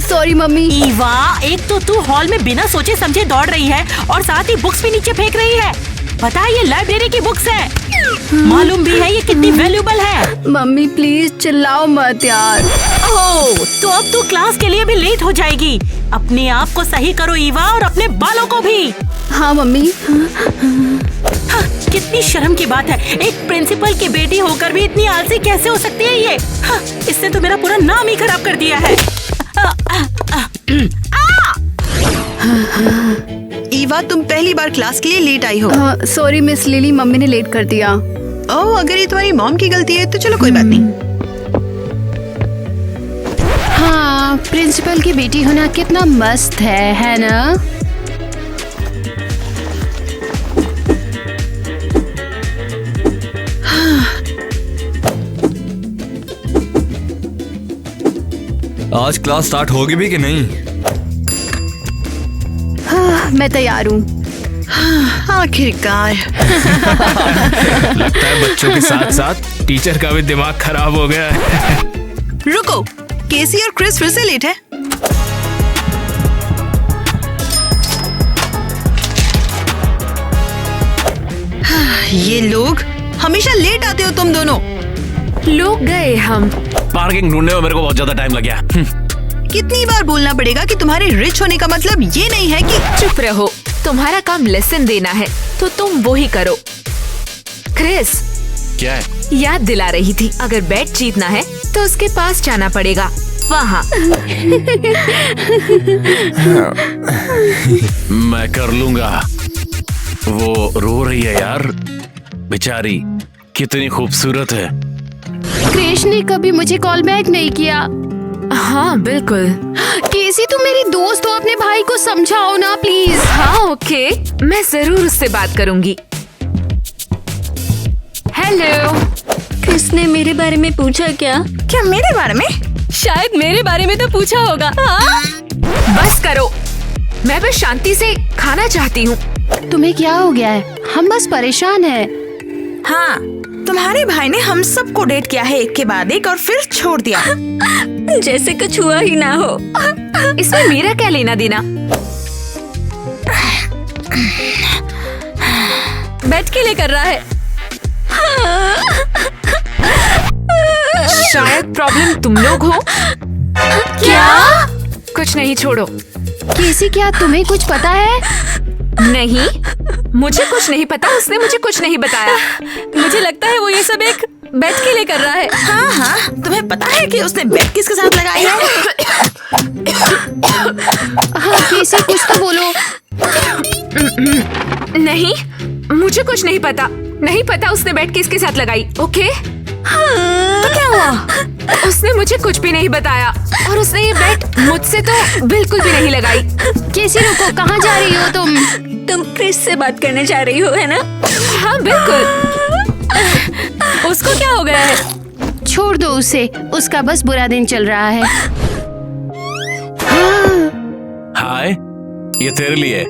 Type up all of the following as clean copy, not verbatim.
Sorry mummy. Eva, एक तो तू हॉल में बिना सोचे समझे दौड़ रही है और साथ ही बुक्स भी नीचे फेंक रही है। पता है ये लाइब्रेरी की बुक्स है, मालूम भी है ये कितनी वैल्यूबल है। मम्मी प्लीज चिल्लाओ मत यार। ओह, तो अब तू क्लास के लिए भी लेट हो जाएगी। अपने आप को सही करो ईवा, और अपने बालों को भी। हाँ मम्मी। हाँ, कितनी शर्म की बात है, एक प्रिंसिपल की बेटी होकर भी इतनी आलसी कैसे हो सकती है ये। हाँ, इसने तो मेरा पूरा नाम ही खराब कर दिया है। ईवा, तुम पहली बार क्लास के लिए लेट आई हो। सॉरी मिस लिली, मम्मी ने लेट कर दिया। ओह, अगर ये तुम्हारी मॉम की गलती है तो चलो कोई बात नहीं। हाँ, प्रिंसिपल की बेटी होना कितना मस्त है ना? आज क्लास स्टार्ट होगी भी कि नहीं? हाँ, मैं तैयार हूँ। आखिरकार। लगता है बच्चों के साथ साथ टीचर का भी दिमाग खराब हो गया है। रुको, केसी और क्रिस फिर से लेट है। ये लोग हमेशा लेट आते हो तुम दोनों। लोग गए हम। पार्किंग ढूंढने में मेरे को बहुत ज्यादा टाइम लग गया। कितनी बार बोलना पड़ेगा कि तुम्हारे रिच होने का मतलब ये नहीं है कि। चुप रहो, तुम्हारा काम लेसन देना है तो तुम वो ही करो। क्रिस, क्या है? याद दिला रही थी, अगर बैट जीतना है तो उसके पास जाना पड़ेगा, वहाँ। मैं कर लूंगा। वो रो रही है यार, बेचारी, कितनी खूबसूरत है। क्रिश ने कभी मुझे कॉल बैक नहीं किया। हाँ बिल्कुल। केसी, तुम मेरी दोस्त हो, अपने भाई को समझाओ ना प्लीज। हाँ ओके, मैं जरूर उससे बात करूंगी। हेलो। क्रिस ने मेरे बारे में पूछा क्या? क्या मेरे बारे में? शायद मेरे बारे में तो पूछा होगा। हाँ? बस करो, मैं बस शांति से खाना चाहती हूँ। तुम्हें क्या हो गया है? हम बस परेशान हैं। हाँ, तुम्हारे भाई ने हम सबको डेट किया है एक के बाद एक और फिर छोड़ दिया। जैसे कुछ हुआ ही ना हो। इसमें मेरा क्या लेना देना? बैठ के लिए कर रहा है। शायद प्रॉब्लम तुम लोग हो। क्या? कुछ नहीं, छोड़ो। केसी, क्या तुम्हें कुछ पता है? नहीं, मुझे कुछ नहीं पता, उसने मुझे कुछ नहीं बताया। मुझे लगता है वो ये सब एक बैठ के लिए कर रहा है। हाँ हाँ, तुम्हें पता है कि उसने बेट किसके साथ लगाई है? हाँ केसी, कुछ तो बोलो। नहीं, मुझे कुछ नहीं पता। नहीं पता उसने बैट किसके साथ लगाई। ओके? तो क्या हुआ? उसने मुझे कुछ भी नहीं बताया और उसने ये बैट मुझसे तो बिल्कुल भी नहीं लगाई। केसी रुको, कहाँ जा रही हो तुम? तुम क्रिस से बात करने जा रही हो है ना? हाँ बिल्कुल। उसको क्या हो गया है? छोड़ दो उसे, उसका बस बुरा दिन चल रहा है। हाय, ये तेरे लिए।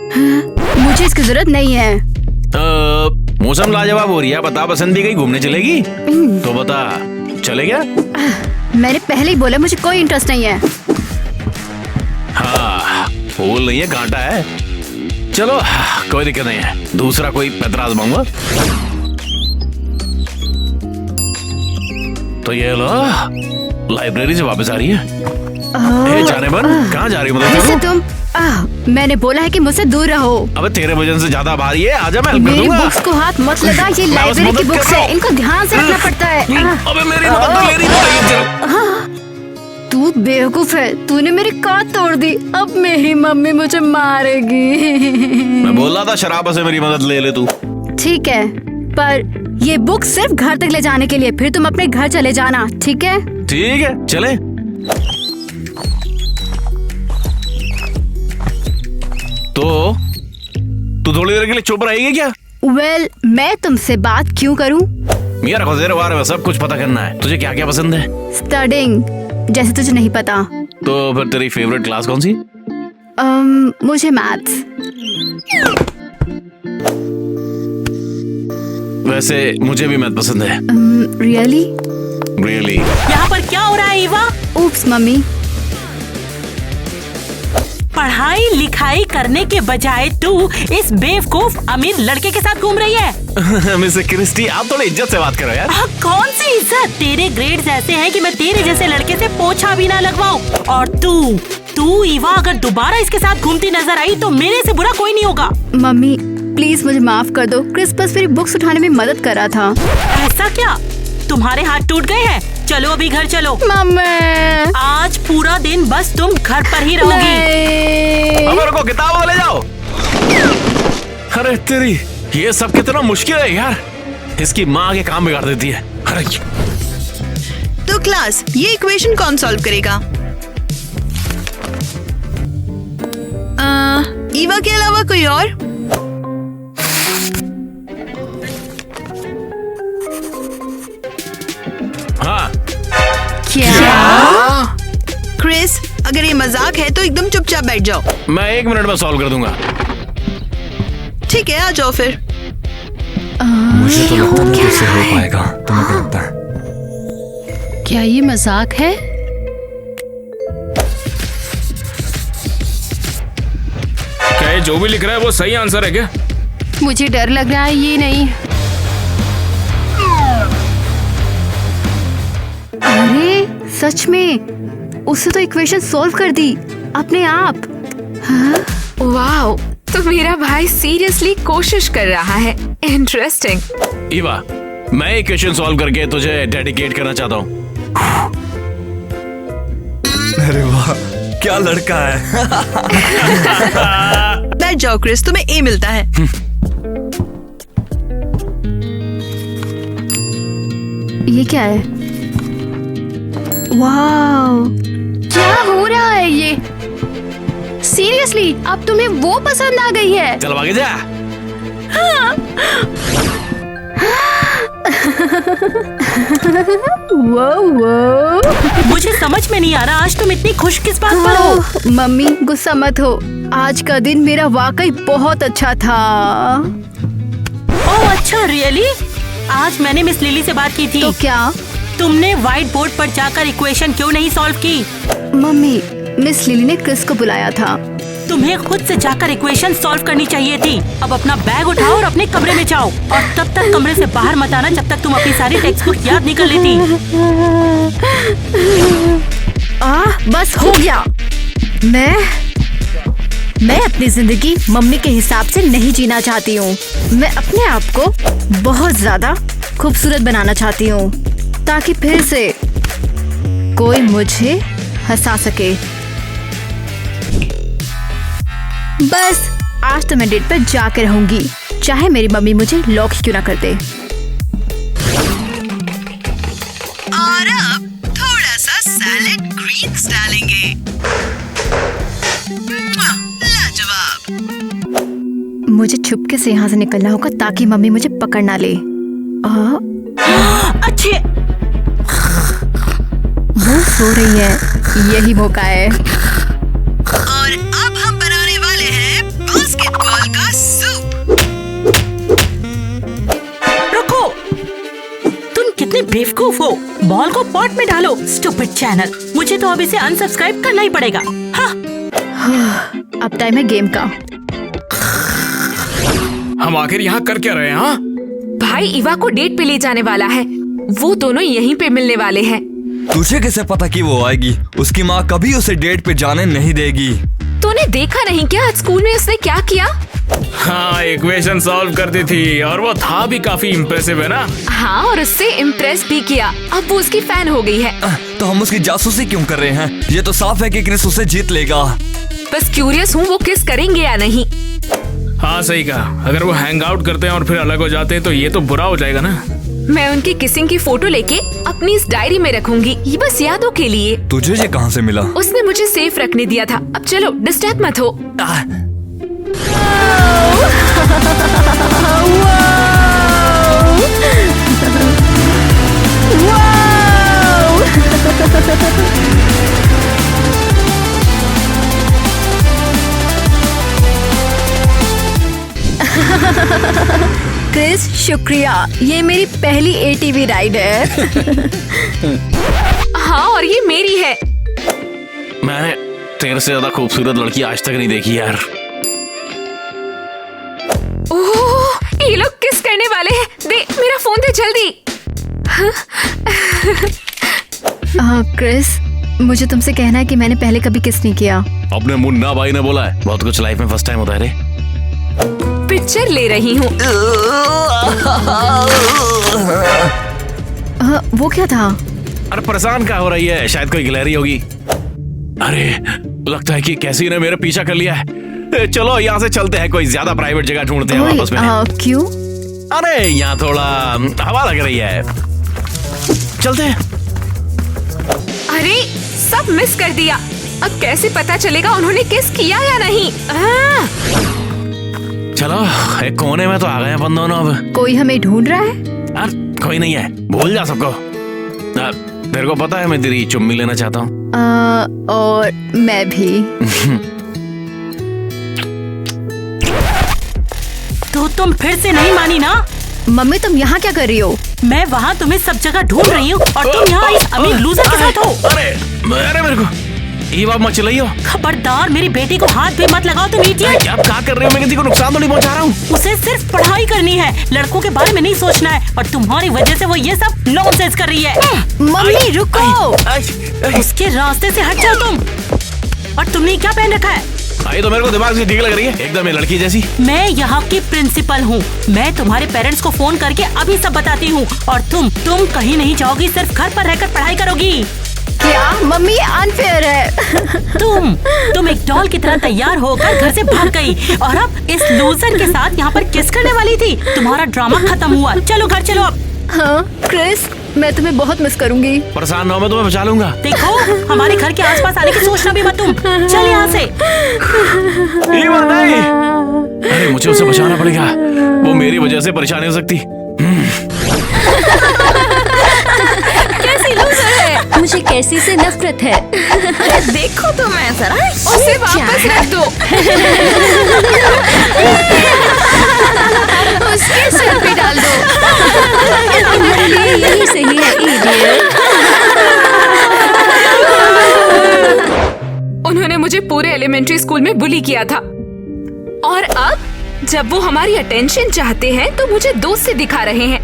मुझे इसकी जरूरत नहीं है। मौसम लाजवाब हो रही है, बता पसंदी कहीं घूमने चलेगी? तो बता, चले क्या? मैंने पहले ही बोला मुझे कोई इंटरेस्ट नहीं है। हाँ, फूल नहीं है, कांटा है। चलो, कोई दिक्कत नहीं है, दूसरा कोई पैतरा आजमाऊंगा। तो ये लो, लाइब्रेरी से वापस आ रही है। जाने बन, कहाँ जा रही वैसे मतलब? तुम मैंने बोला है कि मुझसे दूर रहो। अबे तेरे वजन से ज्यादा भारी है, आजा मैं हेल्प कर मेरी दूंगा। बुक्स को हाथ मत लगा, ये मैं बस लाइब्रेरी की मदद बुक्स कर रहा है, हूँ। इनको ध्यान से रखना पड़ता है। अबे मेरी मदद तो ले रही थी। तू बेवकूफ है, तूने मेरी कान तोड़ दी। अब मेरी मम्मी मुझे मारेगी। मैं बोल रहा था शराब से मेरी मदद ले ले तू। ठीक है, पर ये बुक सिर्फ घर तक ले जाने के लिए, फिर तुम अपने घर चले जाना, ठीक है? ठीक है, चले। तो तू थोड़ी देर के लिए चुप रहेगी क्या? वेल, मैं तुमसे बात क्यों करूं? मेरा को तेरे बारे में सब कुछ पता करना है। तुझे क्या क्या पसंद है? स्टडिंग, जैसे तुझे नहीं पता। तो फिर तेरी फेवरेट क्लास कौन सी? मुझे मैथ्स। वैसे मुझे भी मैथ पसंद है। रियली? रियली। यहाँ पर क्या हो रहा है ईवा? उप्स मम्मी। पढ़ाई लिखाई करने के बजाय तू इस बेवकूफ अमीर लड़के के साथ घूम रही है। मिस्टर क्रिस्टी, आप थोड़ी इज्जत से बात करो यार। कौन सी इज्जत? तेरे ग्रेड्स ऐसे हैं कि मैं तेरे जैसे लड़के से पोछा भी ना लगवाऊं। और तू ईवा अगर दोबारा इसके साथ घूमती नजर आई तो मेरे से बुरा कोई नहीं होगा। मम्मी प्लीज मुझे माफ कर दो। क्रिस बस मेरी बुक्स उठाने में मदद कर रहा था। ऐसा क्या? तुम्हारे हाथ टूट गए हैं? चलो अभी घर चलो। मम्मी आज पूरा दिन बस तुम घर पर ही रहोगी। हमारे को किताब ले जाओ। अरे तेरी, ये सब कितना मुश्किल है यार। इसकी माँ आगे काम बिगाड़ देती है। अरे तो क्लास, ये इक्वेशन कौन सॉल्व करेगा? ईवा के अलावा कोई और? हाँ, क्या? क्रिस, अगर ये मजाक है तो एकदम चुपचाप बैठ जाओ। मैं 1 मिनट में सॉल्व कर दूंगा। ठीक है, आ जाओ फिर। मुझे तो लगता नहीं इससे हो पाएगा। तुम्हें क्या लगता है? क्या ये मजाक है? क्या ये जो भी लिख रहा है वो सही आंसर है क्या? मुझे डर लग रहा है ये नहीं। अरे सच में उससे तो इक्वेशन सॉल्व कर दी अपने आप। वाओ, तो मेरा भाई सीरियसली कोशिश कर रहा है। इंटरेस्टिंग। ईवा, मैं इक्वेशन सॉल्व करके तुझे डेडिकेट करना चाहता हूँ। अरे वाह, क्या लड़का है। बैठ जाओ क्रिस, तुम्हें ए मिलता है। ये क्या है? वाओ, क्या हो रहा है ये? सीरियसली अब तुम्हें वो पसंद आ गई है? चल आगे जा। वो मुझे समझ में नहीं आ रहा आज तुम इतनी खुश किस बात पर हो? मम्मी गुस्सा मत हो, आज का दिन मेरा वाकई बहुत अच्छा था। ओह अच्छा, रियली? आज मैंने मिस लिली से बात की थी। तो क्या? तुमने व्हाइट बोर्ड पर जाकर इक्वेशन क्यों नहीं सॉल्व की? मम्मी मिस लिली ने क्रिस को बुलाया था। तुम्हें खुद से जाकर इक्वेशन सॉल्व करनी चाहिए थी। अब अपना बैग उठाओ और अपने कमरे में जाओ, और तब तक कमरे से बाहर मत आना जब तक तुम अपनी सारी टेक्स्ट बुक याद नहीं कर लेती। बस हो गया। मैं अपनी जिंदगी मम्मी के हिसाब से नहीं जीना चाहती हूँ। मैं अपने आप को बहुत ज्यादा खूबसूरत बनाना चाहती हूँ ताकि फिर से कोई मुझे हंसा सके। बस आज तो मैं डेट पर जाकर रहूंगी, चाहे मेरी मम्मी मुझे लॉक क्यों ना कर दे। और अब थोड़ा सा सैलेड ग्रीन्स डालेंगे। लाजवाब। मुझे छुपके से यहाँ से निकलना होगा ताकि मम्मी मुझे पकड़ ना ले। अच्छे, वो सो रही है, यही मौका है। और अब हम बनाने वाले हैं बास्केटबॉल का सूप। रुको, तुम कितने बेवकूफ हो। बॉल को पॉट में डालो, स्टूपिड चैनल। मुझे तो अब इसे अनसब्सक्राइब करना ही पड़ेगा। हाँ। अब टाइम है गेम का। हम आखिर यहाँ कर क्या रहे हैं? हाँ, भाई ईवा को डेट पे ले जाने वाला है। वो दोनों यहीं पे मिलने वाले हैं। तुझे कैसे पता कि वो आएगी? उसकी माँ कभी उसे डेट पे जाने नहीं देगी। तूने देखा नहीं क्या आज स्कूल में उसने क्या किया? हाँ, इक्वेशन सॉल्व करती थी और वो था भी काफी इम्प्रेसिव है ना। हाँ, और उससे इम्प्रेस भी किया। अब वो उसकी फैन हो गई है। तो हम उसकी जासूसी क्यों कर रहे हैं? ये तो साफ है कि क्रिस उसे जीत लेगा। बस क्यूरियस हूँ वो किस करेंगे या नहीं। हाँ सही कहा, अगर वो हैंग आउट करते हैं और फिर अलग हो जाते हैं तो ये तो बुरा हो जाएगा ना। मैं उनकी किसिंग की फोटो लेके अपनी इस डायरी में रखूंगी, ये बस यादों के लिए। तुझे ये कहाँ से मिला? उसने मुझे सेफ रखने दिया था। अब चलो, डिस्ट्रैक्ट मत हो। क्रिस क्रिस शुक्रिया, ये मेरी पहली ATV राइड है। हाँ, और ये मेरी है। मैंने तेरे से ज्यादा खूबसूरत लड़की आज तक नहीं देखी यार। ओह, ये लोग किस करने वाले हैं? दे मेरा फोन दे जल्दी। क्रिस, मुझे तुमसे कहना है कि मैंने पहले कभी किस नहीं किया। अपने मुन्ना भाई ने बोला है बहुत कुछ लाइफ में फर्स्ट टाइम होता है रे। पिक्चर ले रही हूँ। वो क्या था? अरे परेशान क्या हो रही है? शायद कोई गिलहरी होगी। अरे लगता है कि कैसी ने मेरा पीछा कर लिया है। चलो यहाँ से चलते हैं, कोई ज्यादा प्राइवेट जगह ढूंढते हैं वापस में। क्यों? अरे यहाँ थोड़ा हवा लग रही है, चलते हैं। अरे सब मिस कर दिया। अब कैसे पता चलेगा उन्होंने किस किया या नहीं? चलो एक कोने में तो आ गए अपन दोनों। अब कोई हमें ढूंढ रहा है? कोई नहीं है, भूल जा सबको। तेरे को पता है मैं तेरी चुम्मी लेना चाहता हूँ। और मैं भी। तो तुम फिर से नहीं मानी ना? मम्मी तुम यहाँ क्या कर रही हो? मैं वहाँ तुम्हें सब जगह ढूंढ रही हूँ और तुम यहाँ इस अमीर लूजर के साथ हो। अरे मेरे को ये बात मत चलाइयो। खबरदार मेरी बेटी को हाथ भी मत लगाओ तुम इडियट। क्या कर रहे हो? मैं किसी को नुकसान तो नहीं पहुँचा रहा हूँ। उसे सिर्फ पढ़ाई करनी है, लड़कों के बारे में नहीं सोचना है, और तुम्हारी वजह से वो ये सब नॉनसेंस कर रही है। मम्मी रुको। उसके रास्ते से हट जाओ तुम। और तुमने क्या पहन रखा है? भाई तो मेरे को दिमाग से ठीक लग रही है, एकदम ये लड़की जैसी। मैं यहाँ की प्रिंसिपल हूँ। मैं तुम्हारे पेरेंट्स को फोन करके अभी सब बताती हूँ, और तुम कहीं नहीं जाओगी, सिर्फ घर पर रहकर पढ़ाई करोगी। क्या मम्मी, ये अनफेयर है। तुम एक डॉल की तरह तैयार होकर घर से भाग गई और अब इस लूजर के साथ यहाँ पर किस करने वाली थी। तुम्हारा ड्रामा खत्म हुआ, चलो घर चलो अब। हाँ क्रिस, मैं तुम्हें बहुत मिस करूंगी। परेशान ना हो, मैं तुम्हें बचा लूंगा। देखो हमारे घर के आसपास आने की सोचना भी मत तुम। चल यहाँ से। ईवा नहीं। अरे मुझे उसे बचाना पड़ेगा, वो मेरी वजह से परेशान हो सकती। कैसी लूजर है? मुझे कैसी से नफरत है। अरे देखो तो मैं जरा उसे वापस रख दो। उसके सिर पे डाल दो। तुम्हारे लिए यही सही है इडियट। उन्होंने मुझे पूरे एलिमेंट्री स्कूल में बुली किया था, और अब जब वो हमारी अटेंशन चाहते हैं तो मुझे दोस्त से दिखा रहे हैं।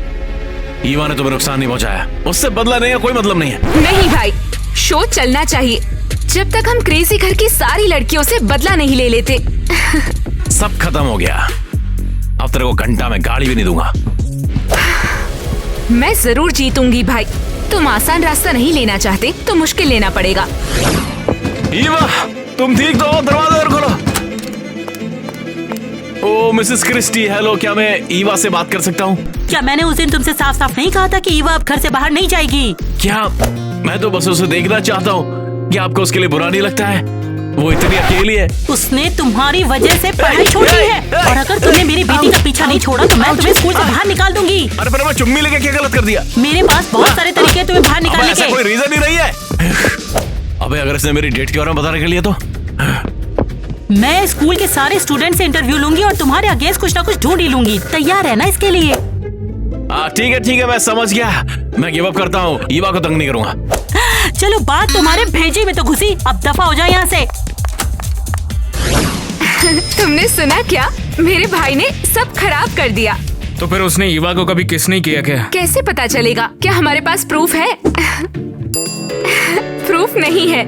ईवा ने तुम्हें नुकसान नहीं पहुंचाया, उससे बदला नहीं है, कोई मतलब नहीं है। नहीं भाई, शो चलना चाहिए जब तक हम क्रेजी घर की सारी लड़कियों से बदला नहीं ले लेते। सब खत्म हो गया, अब तेरे को घंटा में गाड़ी भी नहीं दूंगा। मैं जरूर जीतूंगी भाई। तुम आसान रास्ता नहीं लेना चाहते तो मुश्किल लेना पड़ेगा। ईवा तुम ठीक तो हो? दरवाजा और खोलो। ओ मिसेस क्रिस्टी, हेलो, क्या मैं ईवा से बात कर सकता हूँ? क्या मैंने उस दिन तुमसे साफ साफ नहीं कहा था कि ईवा अब घर से बाहर नहीं जाएगी? क्या मैं तो बस उसे देखना चाहता हूँ, क्या आपको उसके लिए बुरा नहीं लगता है? वो इतनी अकेली है। उसने तुम्हारी वजह से पढ़ाई छोड़ी है, और अगर तुमने मेरी बेटी का पीछा नहीं छोड़ा तो मैं तुम्हें स्कूल से बाहर निकाल दूंगी। अरे पर मैं चुम्मी लेके क्या गलत कर दिया? मेरे पास बहुत सारे तरीके हैं तुम्हें बाहर निकालने ऐसा के। कोई रीजन ही नहीं है। अबे अगर इसने मेरी डेट के बारे में बता रखा लिया तो? मैं स्कूल के सारे स्टूडेंट से इंटरव्यू लूंगी और तुम्हारे अगेंस्ट कुछ ना कुछ ढूंढ ही लूंगी। तैयार है ना इसके लिए? ठीक है, मैं समझ गया। मैं गिव अप करता हूँ, ईवा को तंग नहीं करूंगा। चलो बात तुम्हारे भेजे में तो घुसी, अब दफा हो जाए यहाँ से। तुमने सुना क्या? मेरे भाई ने सब खराब कर दिया। तो फिर उसने ईवा को कभी किस नहीं किया क्या? कैसे पता चलेगा? क्या हमारे पास प्रूफ है? प्रूफ नहीं है।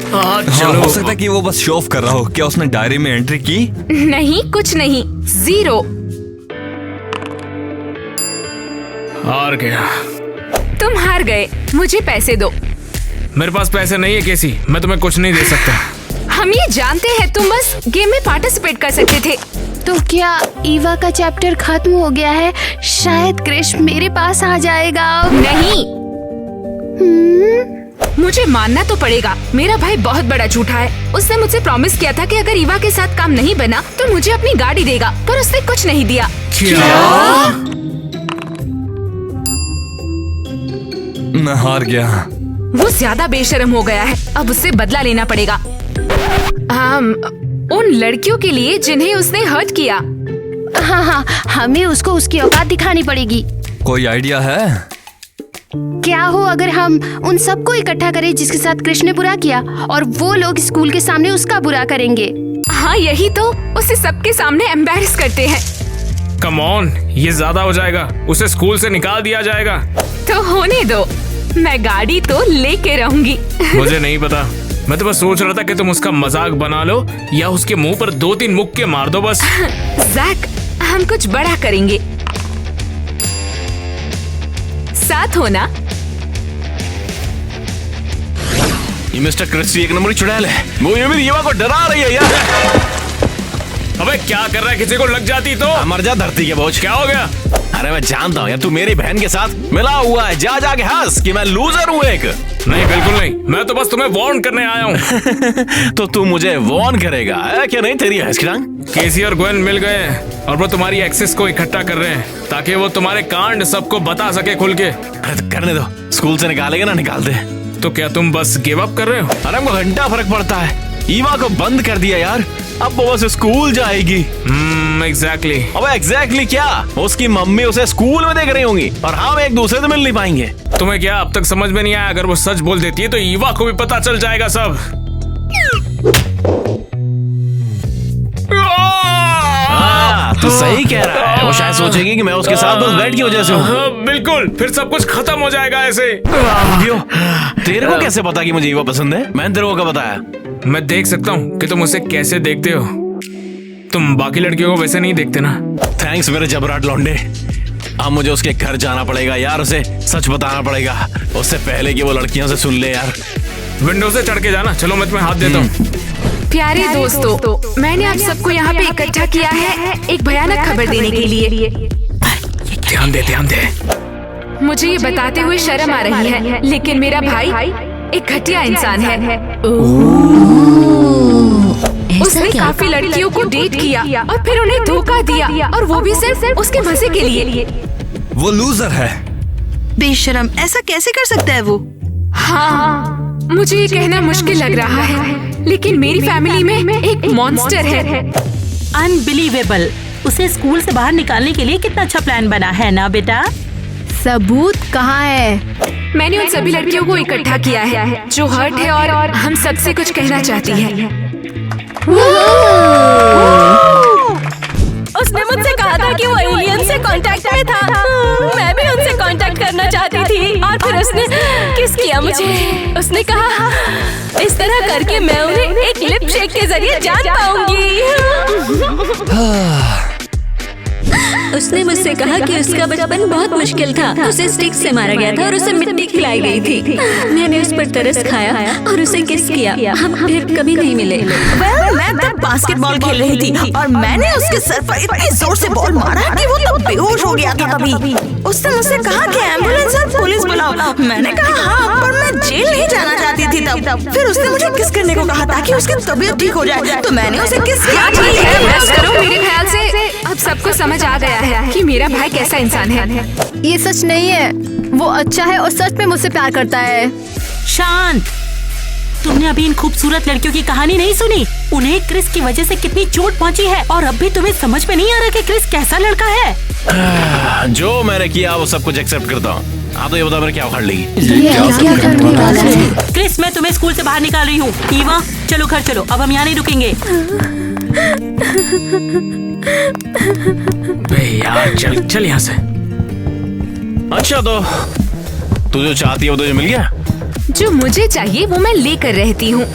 हाँ, हो सकता है कि वो बस शो ऑफ कर रहा हो। क्या उसने डायरी में एंट्री की? नहीं, कुछ नहीं, जीरो। हार गया। तुम हार गए, मुझे पैसे दो। मेरे पास पैसे नहीं है केसी, मैं तुम्हें कुछ नहीं दे सकता। हम ये जानते हैं, तुम बस गेम में पार्टिसिपेट कर सकते थे। तो क्या ईवा का चैप्टर खत्म हो गया है? शायद क्रिश मेरे पास आ जाएगा। नहीं, मुझे मानना तो पड़ेगा, मेरा भाई बहुत बड़ा झूठा है। उसने मुझसे प्रॉमिस किया था कि अगर ईवा के साथ काम नहीं बना तो मुझे अपनी गाड़ी देगा, पर उसने कुछ नहीं दिया। मैं हार गया। वो ज्यादा बेशर्म हो गया है, अब उससे बदला लेना पड़ेगा। उन लड़कियों के लिए जिन्हें उसने हर्ट किया। हाँ हाँ, हमें उसको उसकी औकात दिखानी पड़ेगी। कोई आइडिया है? क्या हो अगर हम उन सबको इकट्ठा करें जिसके साथ कृष्ण ने बुरा किया, और वो लोग स्कूल के सामने उसका बुरा करेंगे। हाँ यही तो, उसे सबके सामने एम्बैरेस करते हैं। कम ऑन, ये ज्यादा हो जाएगा, उसे स्कूल से निकाल दिया जाएगा। तो होने दो, मैं गाड़ी तो लेके रहूंगी। मुझे नहीं पता, मैं तो बस सोच रहा था कि तुम उसका मजाक बना लो या उसके मुंह पर 2-3 मुक्के मार दो बस। जैक, हम कुछ बड़ा करेंगे, साथ हो ना? ये मिस्टर क्रिस्टी एक नंबर की चुड़ैल है। वो ये मेरी युवा को डरा रही है यार। अबे क्या कर रहा है, किसी को लग जाती तो मर जा धरती के बोझ। क्या हो गया? अरे मैं जानता हूँ यार, तू मेरी बहन के साथ मिला हुआ है। जा जाके हंस कि मैं लूजर हूँ एक। नहीं बिल्कुल नहीं, मैं तो बस तुम्हें वार्न करने आया हूँ। तो तू मुझे वार्न करेगा क्या? नहीं तेरी हंस की टांग। केसी और ग्वेन मिल गए हैं और वो तुम्हारी एक्सेस को इकट्ठा कर रहे हैं ताकि वो तुम्हारे कांड सबको बता सके खुल के। अरे तो करने दो, स्कूल से निकालेंगे ना, निकाल दे। तो क्या तुम बस गिव अप कर रहे हो? अरे हमको घंटा फर्क पड़ता है। ईवा को बंद कर दिया यार, अब वो बस स्कूल जाएगी। एग्जैक्टली। अबे एग्जैक्टली क्या? उसकी मम्मी उसे स्कूल में देख रही होंगी और हम एक दूसरे से मिल नहीं पाएंगे। तुम्हें क्या अब तक समझ में नहीं आया? अगर वो सच बोल देती है तो ईवा को भी पता चल जाएगा सब। तू सही कह रहा है। वो शायद सोचेगी कि मैं उसके साथ बस बैठ की वजह से हूँ। बिल्कुल, फिर सब कुछ खत्म हो जाएगा ऐसे। क्यों? तेरे को कैसे पता कि मुझे ईवा पसंद है? मैंने तेरे को क्या बताया? मैं देख सकता हूँ कि तुम उसे कैसे देखते हो। तुम बाकी लड़कियों को वैसे नहीं देखते ना। थैंक्स मेरे जबराट लौंडे। अब मुझे उसके घर जाना पड़ेगा यार, उसे सच बताना पड़ेगा उससे पहले कि वो लड़कियों से सुन ले यार। विंडो से चढ़ के जाना। चलो मैं तुम्हें हाथ देता हूँ। प्यारे दोस्तों, मैंने आप सबको यहाँ पे इकट्ठा किया है एक भयानक खबर देने के लिए। ध्यान दे, ध्यान दे। मुझे ये बताते हुए शर्म आ रही है, लेकिन मेरा भाई एक घटिया इंसान है। उसने काफी लड़कियों को डेट किया और फिर उन्हें धोखा दिया, और वो भी सिर्फ उसके मजे के लिए। वो लूजर है। बेशरम, ऐसा कैसे कर सकता है वो? हाँ, मुझे ये कहना मुश्किल लग रहा है, लेकिन मेरी फैमिली में एक मॉन्स्टर है। अनबिलीवेबल। उसे स्कूल से बाहर निकालने के लिए कितना अच्छा प्लान बना है ना बेटा? सबूत कहाँ है? मैंने उन सभी लड़कियों को इकट्ठा किया है जो हर्ट है और हम सबसे कुछ कहना चाहती है। उसने मुझसे कहा था कि वो एलियन से कांटेक्ट में था। मैं भी उनसे कांटेक्ट करना चाहती थी और फिर उसने किस किया मुझे। उसने कहा इस तरह करके मैं उन्हें एक लिप शेक के जरिए जान पाऊंगी। उसने मुझसे कहा कि उसका बचपन बहुत मुश्किल था। उसे स्टिक से मारा गया था और उसे मिट्टी खिलाई गई थी। मैंने उस पर तरस खाया और उसे किस किया। हम फिर कभी नहीं मिले। मैं तब बास्केटबॉल खेल रही थी और मैंने उसके सर पर इतनी जोर से बॉल मारा कि वो तब बेहोश हो गया था। तभी उसने मुझसे कहा कि एम्बुलेंस और पुलिस बुलाओ। मैंने कहा हाँ, पर मैं जेल नहीं जाना चाहती थी तब। फिर उसने मुझे किस करने को कहा ताकि उसकी तबीयत ठीक हो जाए, तो मैंने उसे किस किया। ठीक है, बस करो। मेरे ख्याल से अब सबको समझ आ गया है कि मेरा भाई कैसा इंसान है। ये सच नहीं है। वो अच्छा है और सच में मुझसे प्यार करता है। शांत। तुमने अभी इन खूबसूरत लड़कियों की कहानी नहीं सुनी? उन्हें क्रिस की वजह से कितनी चोट पहुंची है और अब भी तुम्हें समझ में नहीं आ रहा कि क्रिस कैसा लड़का है। जो मैंने किया वो सब कुछ एक्सेप्ट करता हूँ। हाँ तो ये बता, मेरे क्या उखाड़ लेगी? क्या करने वाला है? क्रिस, मैं तुम्हें स्कूल से बाहर निकाल रही हूँ। ईवा चलो घर चलो, अब हम यहाँ नहीं रुकेंगे। बे यार चल चल यहाँ से। अच्छा तो तू जो चाहती है वो तुझे मिल गया? जो मुझे चाहिए वो मैं लेकर रहती हूँ।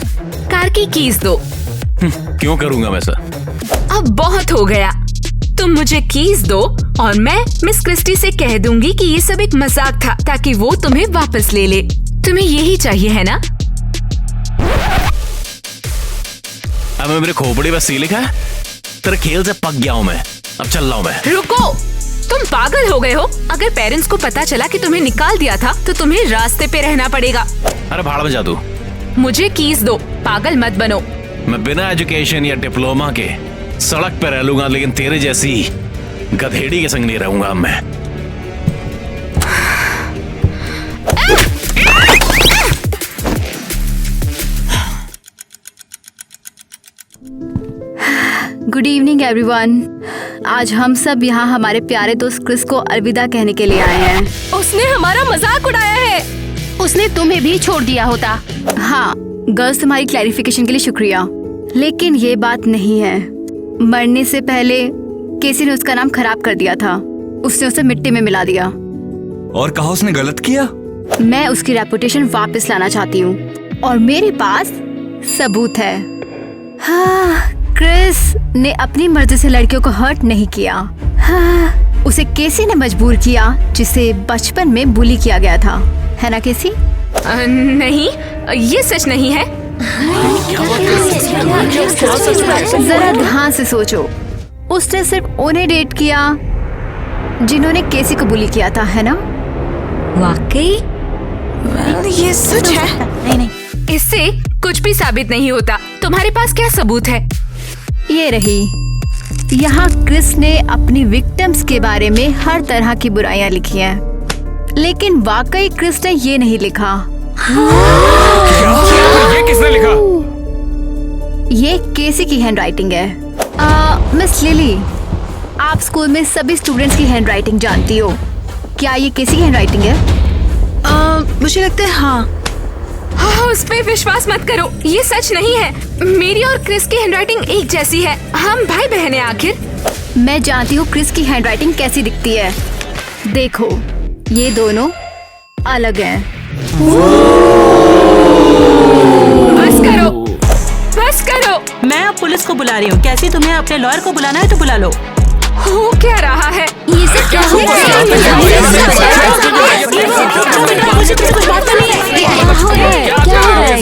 कार की कीज दो। क्यों करूंगा मैं सर? अब बहुत हो गया। तुम मुझे कीज दो और मैं मिस क्रिस्टी से कह दूंगी कि ये सब एक मजाक था ताकि वो तुम्हें वापस ले ले। तुम्हें यही चाहिए है ना? अब मेरे खोपड़ी बस सी लिखा है। तेरे खेल से पक गया हूँ मैं, अब चल रहा हूँ मैं। रुको, तुम पागल हो गए हो? अगर पेरेंट्स को पता चला कि तुम्हें निकाल दिया था तो तुम्हें रास्ते पे रहना पड़ेगा। अरे भाड़ में जा तू। मुझे कीज दो, पागल मत बनो। मैं बिना एजुकेशन या डिप्लोमा के सड़क पे रह लूंगा, लेकिन तेरे जैसी गधेड़ी के संग नहीं रहूंगा अब मैं। Good evening everyone. आज हम सब यहाँ हमारे प्यारे दोस्त क्रिस को अलविदा कहने के लिए आए हैं। उसने हमारा मजाक उड़ाया है। उसने तुम्हें भी छोड़ दिया होता। हाँ गर्ल्स, तुम्हारी क्लैरिफिकेशन के लिए शुक्रिया, लेकिन ये बात नहीं है। मरने से पहले केसी ने उसका नाम खराब कर दिया था। उसने उसे मिट्टी में मिला दिया। और कहा उसने गलत किया? मैं उसकी रेपुटेशन वापस लाना चाहती हूँ और मेरे पास सबूत है। हाँ, क्रिस ने अपनी मर्जी से लड़कियों को हर्ट नहीं किया। हाँ, उसे केसी ने मजबूर किया, जिसे बचपन में बुली किया गया था, है ना केसी? नहीं, ये सच नहीं है। जरा ध्यान से सोचो। उसने सिर्फ उन्हें डेट किया जिन्होंने केसी को बुली किया था, है ना? वाकई? ये सच है। नहीं। इससे कुछ भी साबित नहीं होता। तुम्हारे पास क्या सबूत है? ये रही। यहाँ क्रिस ने अपनी विक्टिम्स के बारे में हर तरह की बुराइयां लिखी हैं, लेकिन वाकई क्रिस ने ये नहीं लिखा। ये किसने लिखा? ये केसी की हैंडराइटिंग है। मिस लिली, आप स्कूल में सभी स्टूडेंट्स की हैंडराइटिंग जानती हो, क्या ये केसी की हैंडराइटिंग है? मुझे लगता है हाँ। उस पे विश्वास मत करो, ये सच नहीं है। मेरी और क्रिस की हैंडराइटिंग एक जैसी है। हम भाई बहन हैं आखिर। मैं जानती हूँ क्रिस की हैंडराइटिंग कैसी दिखती है। देखो, ये दोनों अलग हैं। बस करो। मैं अब पुलिस को बुला रही हूँ। कैसी तुम्हें अपने लॉयर को बुलाना है तो बुला लो। हो क्या रहा है? ये सब क्या हो रहा है? मुझे कुछ बात नहीं है। क्या हो रहा है?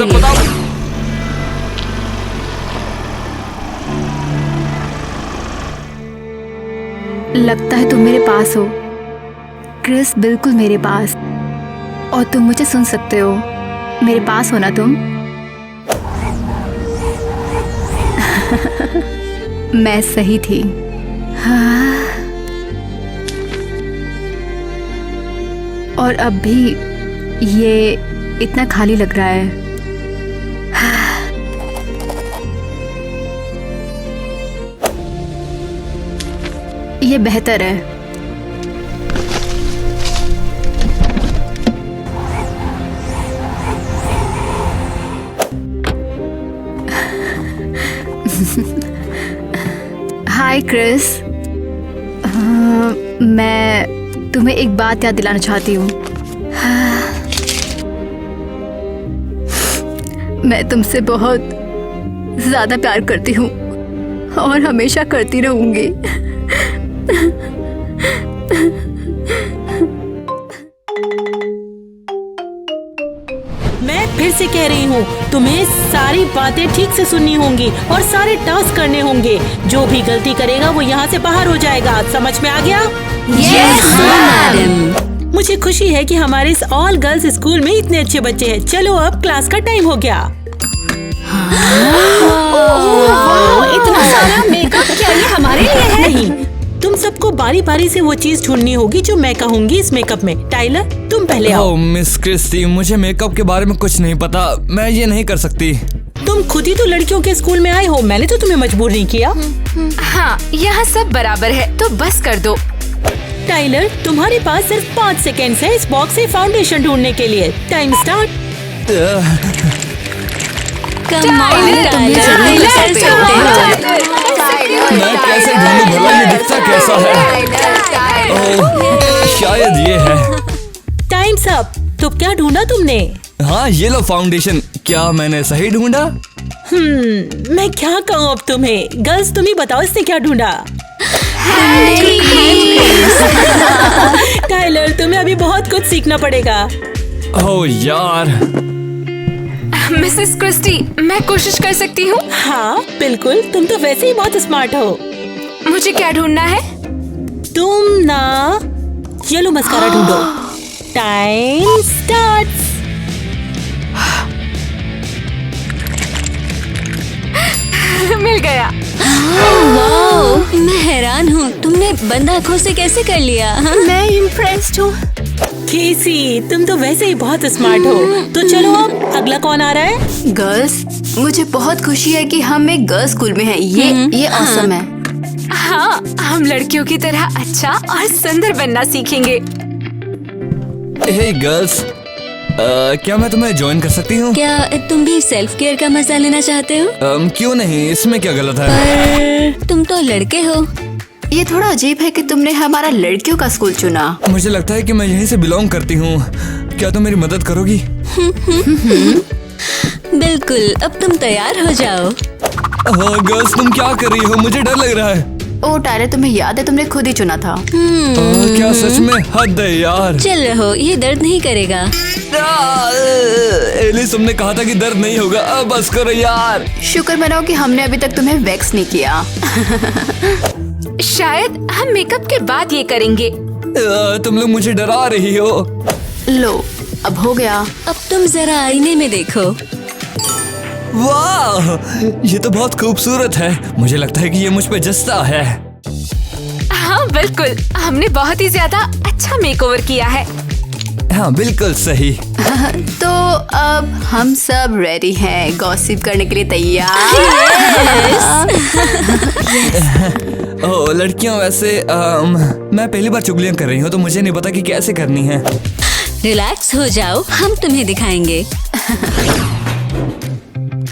लगता है तुम मेरे पास हो क्रिस, बिल्कुल मेरे पास, और तुम मुझे सुन सकते हो। मेरे पास हो ना तुम? मैं सही थी। हाँ। और अब भी ये इतना खाली लग रहा है। ये बेहतर है। हाय क्रिस, मैं तुम्हें एक बात याद दिलाना चाहती हूँ। मैं तुमसे बहुत ज्यादा प्यार करती हूँ और हमेशा करती रहूंगी। मैं फिर से कह रही हूँ, तुम्हें सारी बातें ठीक से सुननी होंगी और सारे टास्क करने होंगे। जो भी गलती करेगा वो यहाँ से बाहर हो जाएगा। समझ में आ गया? Yes, madam. मुझे खुशी है कि हमारे इस ऑल गर्ल्स स्कूल में इतने अच्छे बच्चे हैं। चलो अब क्लास का टाइम हो गया। इतना सारा मेकअप क्या ये हमारे लिए है? नहीं, तुम सबको बारी बारी से वो चीज ढूंढनी होगी जो मैं कहूँगी इस मेकअप में। टाइलर, तुम पहले आओ। मिस क्रिस्टी, मुझे मेकअप के बारे में कुछ नहीं पता। मैं ये नहीं कर सकती। तुम खुद ही तो लड़कियों के स्कूल में आए हो। मैंने तो तुम्हें मजबूर नहीं किया। हाँ, यहाँ सब बराबर है, तो बस कर दो। टाइलर, तुम्हारे पास सिर्फ 5 सेकेंड है इस बॉक्स से फाउंडेशन ढूंढने के लिए। Time start. मैं कैसे ढूंढूं भला, ये दिखता कैसा है? ओह, शायद ये है। Times up. तो क्या ढूंढा तुमने? हाँ, ये लो फाउंडेशन। क्या मैंने सही ढूंढा? मैं क्या कहूँ अब तुम्हें? गर्ल्स, तुम ही बताओ इसने क्या ढूंढा। टाइलर, तुम्हें अभी बहुत कुछ सीखना पड़ेगा। ओह यार। मिसेस क्रिस्टी, मैं कोशिश कर सकती हूँ। हाँ बिल्कुल, तुम तो वैसे ही बहुत स्मार्ट हो। मुझे क्या ढूंढना है? तुम ना येलो मस्कारा ढूंढो। Time start. मिल गया। वाह, मैं हैरान हूँ, तुमने बंद आँखों से कैसे कर लिया? मैं इम्प्रेस्ड हूँ। केसी, तुम तो वैसे ही बहुत स्मार्ट हो। तो चलो अब अगला कौन आ रहा है? गर्ल्स, मुझे बहुत खुशी है कि हम एक गर्ल्स स्कूल में हैं। ये ऑसम है। हाँ, हम लड़कियों की तरह अच्छा और सुंदर बनना सीखेंगे। हे गर्ल्स, क्या मैं तुम्हें ज्वाइन कर सकती हूँ? क्या तुम भी सेल्फ केयर का मजा लेना चाहते हो? क्यों नहीं, इसमें क्या गलत है? पर तुम तो लड़के हो। ये थोड़ा अजीब है कि तुमने हमारा लड़कियों का स्कूल चुना। मुझे लगता है कि मैं यहीं से बिलोंग करती हूँ। क्या तुम मेरी मदद करोगी? बिल्कुल, अब तुम तैयार हो जाओ। गर्ल्स, तुम क्या कर रही हो? मुझे डर लग रहा है। ओ टायलर, तुम्हें याद है तुमने खुद ही चुना था। क्या सच में? हद है यार। चल रहो, ये दर्द नहीं करेगा। एलिस, तुमने कहा था कि दर्द नहीं होगा। अब बस करो यार। शुक्र मनाओ कि हमने अभी तक तुम्हें वैक्स नहीं किया। शायद हम मेकअप के बाद ये करेंगे। तुम लोग मुझे डरा रही हो। लो, अब हो गया। अब तुम जरा आईने में देखो। वाह, ये तो बहुत खूबसूरत है। मुझे लगता है कि ये मुझ पे जचता है। हाँ बिल्कुल, हमने बहुत ही ज्यादा अच्छा मेकओवर किया है। हाँ बिल्कुल सही। तो अब हम सब रेडी हैं, गॉसिप करने के लिए तैयार। ओह लड़कियों, वैसे मैं पहली बार चुगलियां कर रही हूँ तो मुझे नहीं पता कि कैसे करनी है। रिलैक्स हो जाओ, हम तुम्हें दिखाएंगे।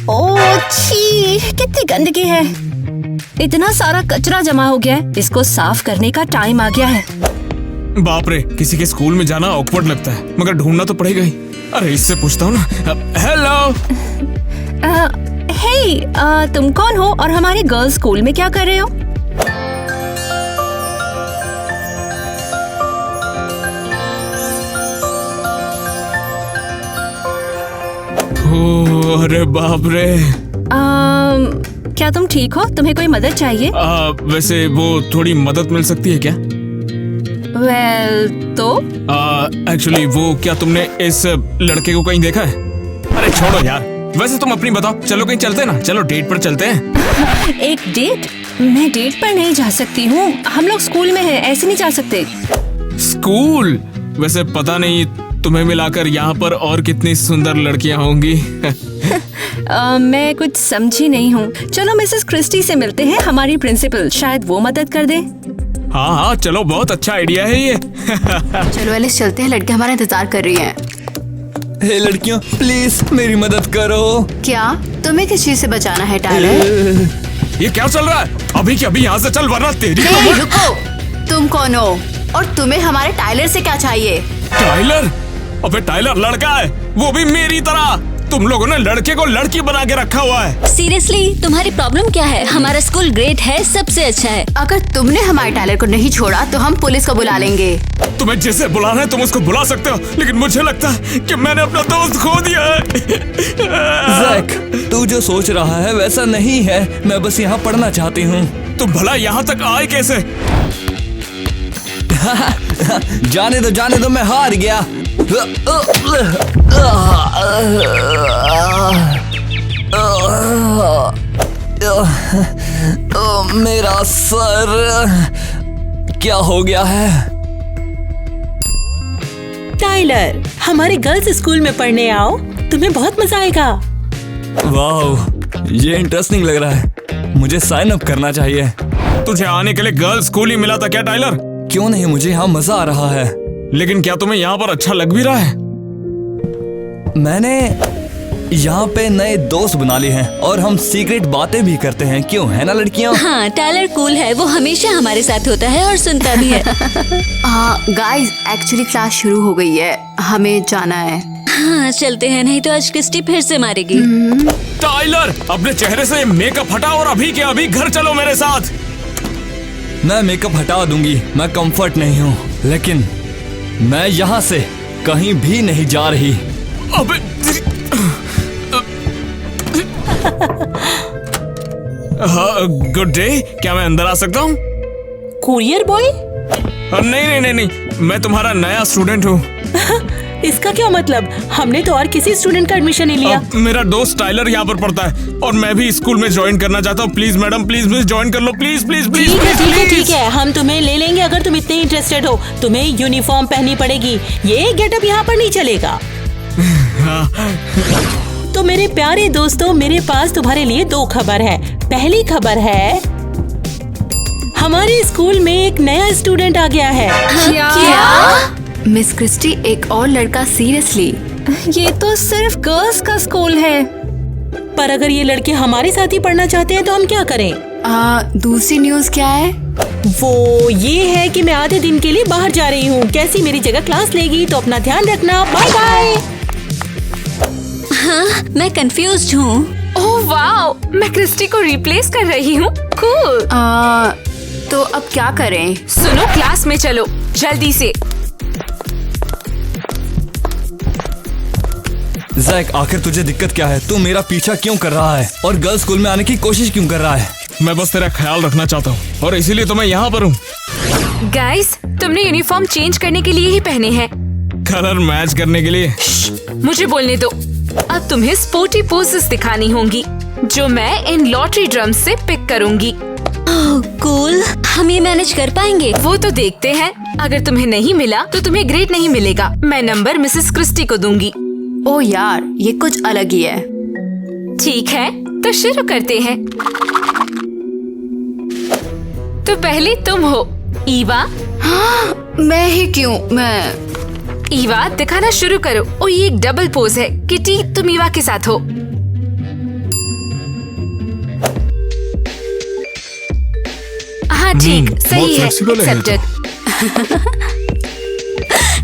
ओह छी, कितनी गंदगी है। इतना सारा कचरा जमा हो गया है, इसको साफ करने का टाइम आ गया है। बाप रे, किसी के स्कूल में जाना ऑकवर्ड लगता है, मगर ढूंढना तो पड़ेगा ही। अरे इससे पूछता हूँ ना। हेलो। हे, तुम कौन हो और हमारे गर्ल्स स्कूल में क्या कर रहे हो? ओह, अरे बाप रे। क्या तुम ठीक हो? तुम्हें कोई मदद चाहिए? वैसे वो थोड़ी मदद मिल सकती है क्या? वेल, तो एक्चुअली वो, क्या तुमने इस लड़के को कहीं देखा है? अरे छोड़ो यार, वैसे तुम अपनी बताओ। चलो कहीं चलते हैं ना, चलो डेट पर चलते हैं। एक डेट? मैं डेट पर नहीं जा सकती हूँ, हम लोग स्कूल में हैं, ऐसे नहीं जा सकते। स्कूल? वैसे पता नहीं तुम्हें मिलाकर यहाँ पर और कितनी सुंदर लड़कियाँ होंगी। मैं कुछ समझी नहीं हूँ। चलो मिसेस क्रिस्टी से मिलते हैं, हमारी प्रिंसिपल, शायद वो मदद कर दे। हाँ हाँ चलो, बहुत अच्छा आइडिया है ये। चलो एलिस, चलते हैं, लड़कियां हमारा इंतजार कर रही हैं। हे लड़कियों, प्लीज मेरी मदद करो। क्या तुम्हें किस चीज से बचाना है टायलर? ये क्या चल रहा है? अभी के अभी यहाँ से चल, वरना तेरी हे, कमर। रुको, तुम कौन हो और तुम्हें हमारे टायलर से क्या चाहिए? टाइलर? अबे टाइलर लड़का है, वो भी मेरी तरह। तुम लोगों ने लड़के को लड़की बना के रखा हुआ है। सीरियसली, तुम्हारी प्रॉब्लम क्या है? हमारा स्कूल ग्रेट है, सबसे अच्छा है। अगर तुमने हमारे टायलर को नहीं छोड़ा तो हम पुलिस को बुला लेंगे। तुम्हें जिसे बुलाना है तुम उसको बुला सकते हो, लेकिन मुझे लगता है कि मैंने अपना दोस्त खो दिया है। जैक, तू जो सोच रहा है वैसा नहीं है। मैं बस यहाँ पढ़ना चाहती हूँ। तुम भला यहाँ तक आए कैसे? जाने दो, मैं हार गया। मेरा सर, क्या हो गया है? टाइलर, हमारे गर्ल्स स्कूल में पढ़ने आओ, तुम्हें बहुत मजा आएगा। वाह, ये इंटरेस्टिंग लग रहा है। मुझे साइन अप करना चाहिए। तुझे आने के लिए गर्ल्स स्कूल ही मिला था क्या टाइलर? क्यों नहीं, मुझे यहाँ मजा आ रहा है। लेकिन क्या तुम्हें यहाँ पर अच्छा लग भी रहा है? मैंने यहाँ पे नए दोस्त बना लिए हैं और हम सीक्रेट बातें भी करते हैं। क्यों, है ना लड़कियाँ? हाँ, टायलर कूल है, वो हमेशा हमारे साथ होता है और सुनता भी है। गाइस, एक्चुअली क्लास शुरू हो गई है, हमें जाना है। हाँ चलते हैं, नहीं तो आज क्रिस्टी फिर से मारेगी। टाइलर, अपने चेहरे से मेकअप हटा और अभी के अभी घर चलो मेरे साथ। मैं मेकअप हटा दूंगी, मैं कंफर्ट नहीं हूँ, लेकिन मैं यहाँ से कहीं भी नहीं जा रही। अबे हाँ, गुड डे, क्या मैं अंदर आ सकता हूँ? Courier boy? नहीं, मैं तुम्हारा नया स्टूडेंट हूँ। इसका क्या मतलब? हमने तो और किसी स्टूडेंट का एडमिशन नहीं लिया। मेरा दोस्त टाइलर यहाँ पर पढ़ता है और मैं भी स्कूल में ज्वाइन करना चाहता हूँ। प्लीज मैडम, प्लीज ज्वाइन कर लो, प्लीज प्लीज प्लीज। ठीक है, हम तुम्हें ले लेंगे अगर तुम इतने इंटरेस्टेड हो। तुम्हें यूनिफॉर्म पहननी पड़ेगी, ये गेटअप यहाँ पर नहीं चलेगा। तो मेरे प्यारे दोस्तों, मेरे पास तुम्हारे लिए 2 खबर है। पहली खबर है, हमारे स्कूल में एक नया स्टूडेंट आ गया है। क्या? मिस क्रिस्टी, एक और लड़का? सीरियसली? ये तो सिर्फ गर्ल्स का स्कूल है। पर अगर ये लड़के हमारे साथ ही पढ़ना चाहते हैं तो हम क्या करें? दूसरी न्यूज क्या है? वो ये है कि मैं आधे दिन के लिए बाहर जा रही हूँ। कैसी मेरी जगह क्लास लेगी, तो अपना ध्यान रखना। Bye bye. हाँ, मैं कंफ्यूज्ड हूँ। ओह वाओ, मैं क्रिस्टी को रिप्लेस कर रही हूँ। कूल। तो अब क्या करें? सुनो, क्लास में चलो जल्दी से। जैक, आखिर तुझे दिक्कत क्या है? तू मेरा पीछा क्यों कर रहा है और गर्ल्स स्कूल में आने की कोशिश क्यों कर रहा है? मैं बस तेरा ख्याल रखना चाहता हूँ और इसीलिए तो मैं यहाँ पर हूँ। गाइस, तुमने यूनिफॉर्म चेंज करने के लिए ही पहने हैं। कलर मैच करने के लिए। मुझे बोलने दो। अब तुम्हें स्पोर्टी पोजेस दिखानी होंगी जो मैं इन लॉटरी ड्रम्स से पिक करूंगी। कूल, हम ये मैनेज कर पाएंगे? वो तो देखते हैं। अगर तुम्हें नहीं मिला तो तुम्हें ग्रेड नहीं मिलेगा। मैं नंबर मिसेस क्रिस्टी को दूंगी। ओ यार, ये कुछ अलग ही है। ठीक है, तो शुरू करते हैं। तो पहले तुम हो, ईवा। मैं ही क्यों? मैं ईवा, दिखाना शुरू करो। ओ, ये एक डबल पोज है। किटी, तुम ईवा के साथ हो। हाँ ठीक, सही है। एक्सेप्टेड।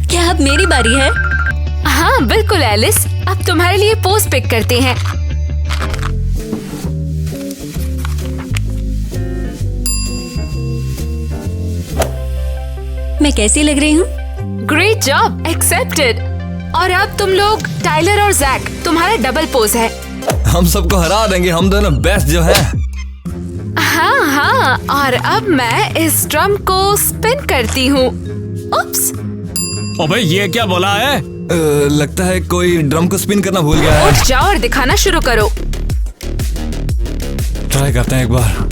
क्या अब मेरी बारी है? हाँ बिल्कुल एलिस, अब तुम्हारे लिए पोज पिक करते हैं। मैं कैसी लग रही हूँ? Great job, accepted. और अब तुम लोग, टाइलर और जैक, तुम्हारा डबल पोज है। हम सबको हरा देंगे, हम दोनों बेस्ट जो है। हाँ हाँ, और अब मैं इस ड्रम को स्पिन करती हूँ। उप्स। अबे ये क्या बोला है? लगता है कोई ड्रम को स्पिन करना भूल गया है। उठ जाओ और दिखाना शुरू करो। ट्राई करते हैं एक बार।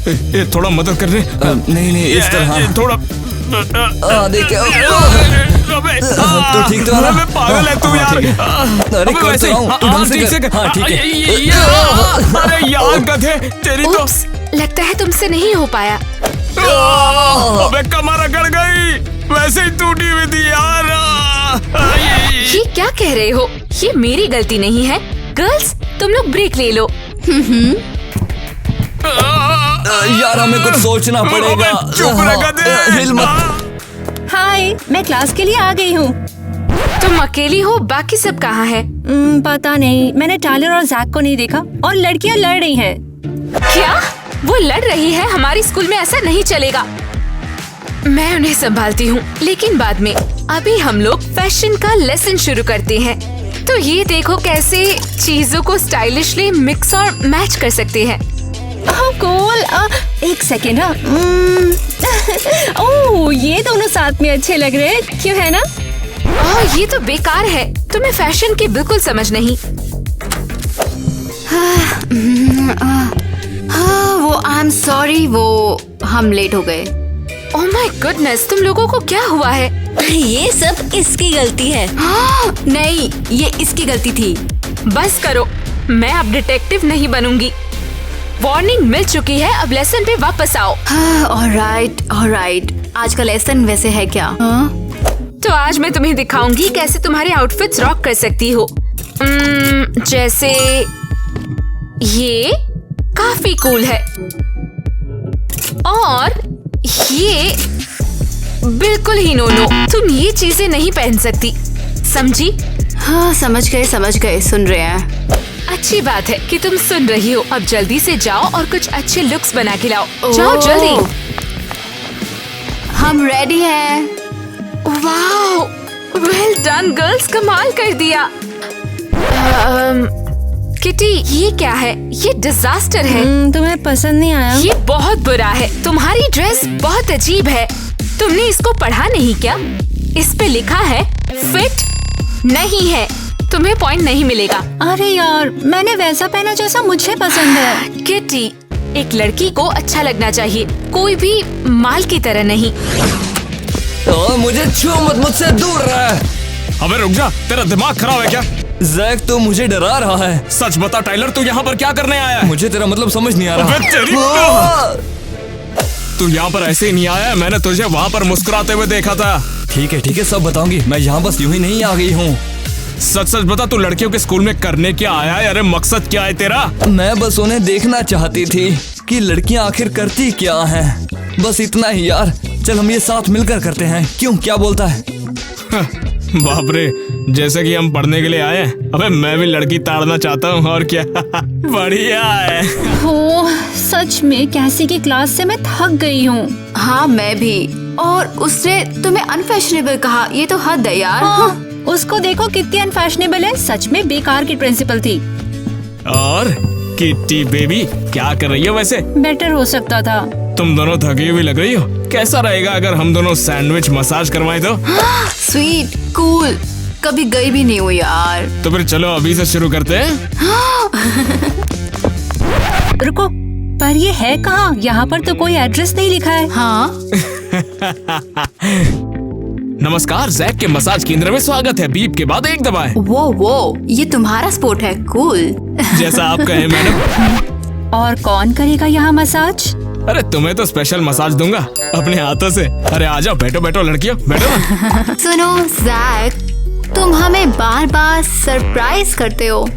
ये थोड़ा मदद कर रहे। नहीं इस तरह। थोड़ा देखिए। तो ठीक तो है ना? पागल है तू यार। अरे कर तो रहा हूँ, तू ढंग से कर। हाँ ठीक है। अरे यार गधे, तेरी तो। उप्स, लगता है तुमसे नहीं हो पाया। अबे कमर अकड़ गई, वैसे ही टूटी हुई थी यार। ये क्या कह रहे हो? ये मेरी गलती नहीं है। गर्ल्स, तुम लोग ब्रेक ले लो। यार हमें कुछ सोचना पड़ेगा। चुप रह गधे। हिल मत। हाय, मैं क्लास के लिए आ गई हूँ। तुम अकेली हो, बाकी सब कहाँ है? पता नहीं, मैंने टाइलर और जैक को नहीं देखा। और लड़कियाँ लड़ रही हैं। क्या? वो लड़ रही है? हमारे स्कूल में ऐसा नहीं चलेगा। मैं उन्हें संभालती हूँ, लेकिन बाद में। अभी हम लोग फैशन का लेसन शुरू करते हैं। तो ये देखो कैसे चीजों को स्टाइलिशली मिक्स और मैच कर सकते हैं। कूल, एक सेकेंड। ओह, ये दोनों साथ में अच्छे लग रहे हैं, क्यों है ना? ओह, ये तो बेकार है। तुम्हें फैशन की बिल्कुल समझ नहीं। वो आई एम सॉरी, वो हम लेट हो गए। ओह माय गुडनेस, तुम लोगों को क्या हुआ है? ये सब इसकी गलती है। नहीं, ये इसकी गलती थी। बस करो, मैं अब डिटेक्टिव नहीं बनूंगी। वार्निंग मिल चुकी है, अब लेसन पे वापस आओ। ऑलराइट। आज का लेसन वैसे है क्या? तो आज मैं तुम्हें दिखाऊंगी कैसे तुम्हारे आउटफिट्स रॉक कर सकती हो। जैसे ये काफी कूल है, और ये बिल्कुल ही नो। तुम ये चीजें नहीं पहन सकती, समझी? हाँ, समझ गए, सुन रहे हैं। अच्छी बात है कि तुम सुन रही हो। अब जल्दी से जाओ और कुछ अच्छे लुक्स बना के लाओ। जाओ जल्दी। हम रेडी हैं। वाओ, वेल डन गर्ल्स, कमाल कर दिया। किटी, ये क्या है? ये डिजास्टर है। तुम्हें पसंद नहीं आया? ये बहुत बुरा है। तुम्हारी ड्रेस बहुत अजीब है। तुमने इसको पढ़ा नहीं क्या? इस पे लिखा है फिट नहीं है। तुम्हें पॉइंट नहीं मिलेगा। अरे यार, मैंने वैसा पहना जैसा मुझे पसंद है। किटी, एक लड़की को अच्छा लगना चाहिए, कोई भी माल की तरह नहीं। मुझे छू मत, मुझसे दूर रह। अबे रुक जा, तेरा दिमाग खराब है क्या? जैक तो मुझे डरा रहा है। सच बता टाइलर, तू यहाँ पर क्या करने आया है? मुझे तेरा मतलब समझ नहीं आ रहा। अबे तेरी तू यहाँ पर ऐसे ही नहीं आया, मैंने तुझे वहाँ पर मुस्कुराते हुए देखा था। ठीक है सब बताऊंगी। मैं यहाँ बस यूं ही नहीं आ गई हूँ। सच सच बता, तू लड़कियों के स्कूल में करने क्या आया है? अरे मकसद क्या है तेरा? मैं बस उन्हें देखना चाहती थी कि लड़कियाँ आखिर करती क्या हैं। बस इतना ही यार। चल हम ये साथ मिलकर करते हैं, क्यों, क्या बोलता है? बाप रे, जैसे कि हम पढ़ने के लिए आए हैं। अबे मैं भी लड़की ताड़ना चाहता हूँ, और क्या। बढ़िया है। हो, सच में कैसी की क्लास से मैं थक गई हूँ। हाँ मैं भी। और उसने तुम्हें अनफैशनेबल कहा, ये तो हद है यार। हाँ, उसको देखो कितनी अनफैशनेबल है। सच में बेकार की प्रिंसिपल थी। और किट्टी बेबी क्या कर रही हो वैसे? बेटर हो सकता था। तुम दोनों थकी हुई लग रही हो। कैसा रहेगा अगर हम दोनों सैंडविच मसाज करवाएं तो? स्वीट, कूल, कभी गई भी नहीं हुई यार। तो फिर चलो अभी से शुरू करते हैं। रुको, पर ये है कहाँ? यहाँ पर तो कोई एड्रेस नहीं लिखा है। हाँ। नमस्कार, जैक के मसाज केंद्र में स्वागत है। बीप के बाद एक दबाएं। वो ये तुम्हारा स्पोर्ट है। कूल। जैसा आप कहें मैडम। और कौन करेगा यहाँ मसाज? अरे तुम्हें तो स्पेशल मसाज दूंगा अपने हाथों से। अरे आ जाओ, बैठो लड़कियों, बैठो ना। सुनो जैक, तुम हमें बार बार सरप्राइज करते हो।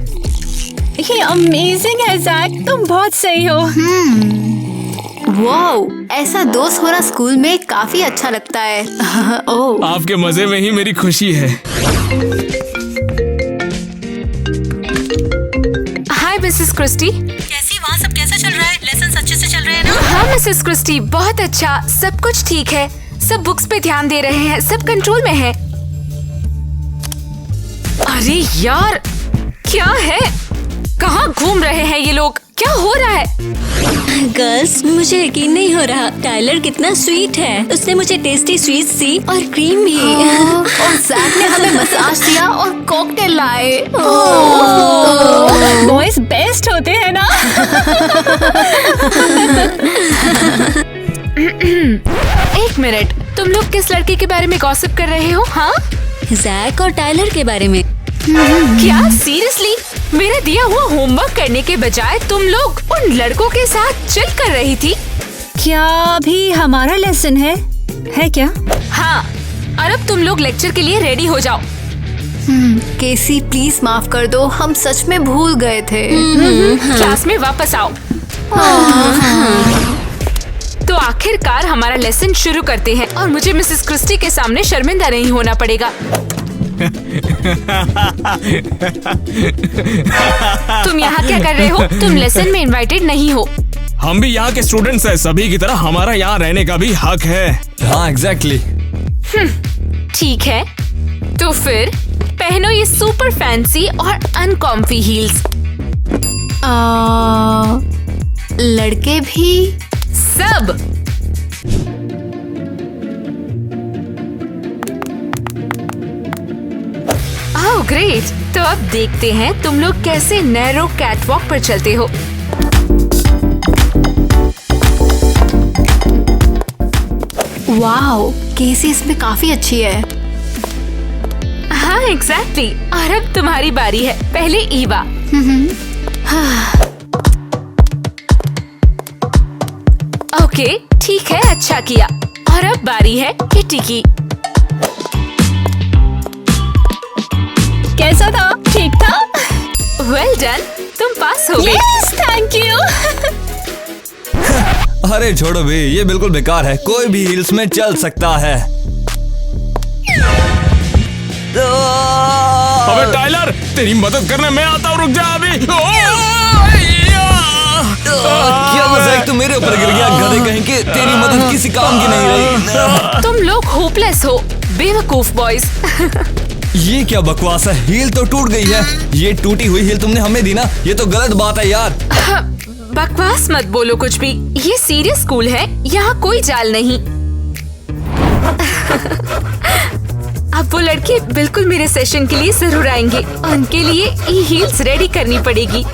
ये अमेजिंग है जैक, तुम बहुत सही हो। वाओ, ऐसा दोस्त होना स्कूल में काफी अच्छा लगता है। ओह, आपके मजे में ही मेरी खुशी है। हाय मिसेस क्रिस्टी। कैसी, वहाँ सब कैसा चल रहा है? लेसन अच्छे से चल रहे हैं ना? हाँ मिसेस क्रिस्टी, बहुत अच्छा, सब कुछ ठीक है। सब बुक्स पे ध्यान दे रहे हैं, सब कंट्रोल में है। अरे यार, क्या है? कहाँ घूम रहे हैं ये लोग? क्या हो रहा है? गर्ल्स, मुझे यकीन नहीं हो रहा। टाइलर कितना स्वीट है। उसने मुझे टेस्टी स्वीट्स दी और क्रीम भी। और जैक ने हमें मसाज दिया और कॉकटेल लाए। बॉयज बेस्ट होते हैं ना। एक मिनट, तुम लोग किस लड़के के बारे में गॉसिप कर रहे हो? हाँ, जैक और टाइलर के बारे में। क्या सीरियसली? मेरा दिया हुआ होमवर्क करने के बजाय तुम लोग उन लड़कों के साथ चिल कर रही थी? क्या अभी हमारा लेसन है क्या? हाँ, और अब तुम लोग लेक्चर के लिए रेडी हो जाओ। केसी प्लीज माफ कर दो, हम सच में भूल गए थे। क्लास में वापस आओ। तो आखिरकार हमारा लेसन शुरू करते हैं और मुझे मिसेस क्रिस्टी के सामने शर्मिंदा नहीं होना पड़ेगा। तुम यहाँ क्या कर रहे हो? तुम लेसन में इनवाइटेड नहीं हो। हम भी यहाँ के स्टूडेंट्स हैं, सभी की तरह हमारा यहाँ रहने का भी हक है। हाँ एग्जैक्टली। ठीक है, तो फिर पहनो ये सुपर फैंसी और अनकॉम्फी हील्स। लड़के भी? सब। ओह ग्रेट, तो अब देखते हैं तुम लोग कैसे नैरो कैटवॉक पर चलते हो। वाओ, केसी इसमें काफी अच्छी है। हाँ एग्जैक्टली। और अब तुम्हारी बारी है। पहले ईवा। ओके ठीक है, अच्छा किया। और अब बारी है किटी की। कैसा था? ठीक था? वेल डन, तुम पास हो गए। Yes, thank you. अरे छोड़ो भी, ये बिल्कुल बेकार है। कोई भी हिल्स में चल सकता है। अबे टाइलर, तेरी मदद करने मैं आता हूँ, रुक जा अभी। क्या मजाक, तू मेरे ऊपर गिर गया गधे कहीं के। तेरी मदद किसी काम की नहीं रही। तुम लोग होपलेस हो, बेवकूफ बॉयज। ये क्या बकवास है? हील तो टूट गई है। ये टूटी हुई हील तुमने हमें दी ना, ये तो गलत बात है यार। बकवास मत बोलो कुछ भी। ये सीरियस स्कूल है, यहाँ कोई जाल नहीं। अब वो लड़के बिल्कुल मेरे सेशन के लिए जरूर आएंगे। उनके लिए ई हील्स रेडी करनी पड़ेगी।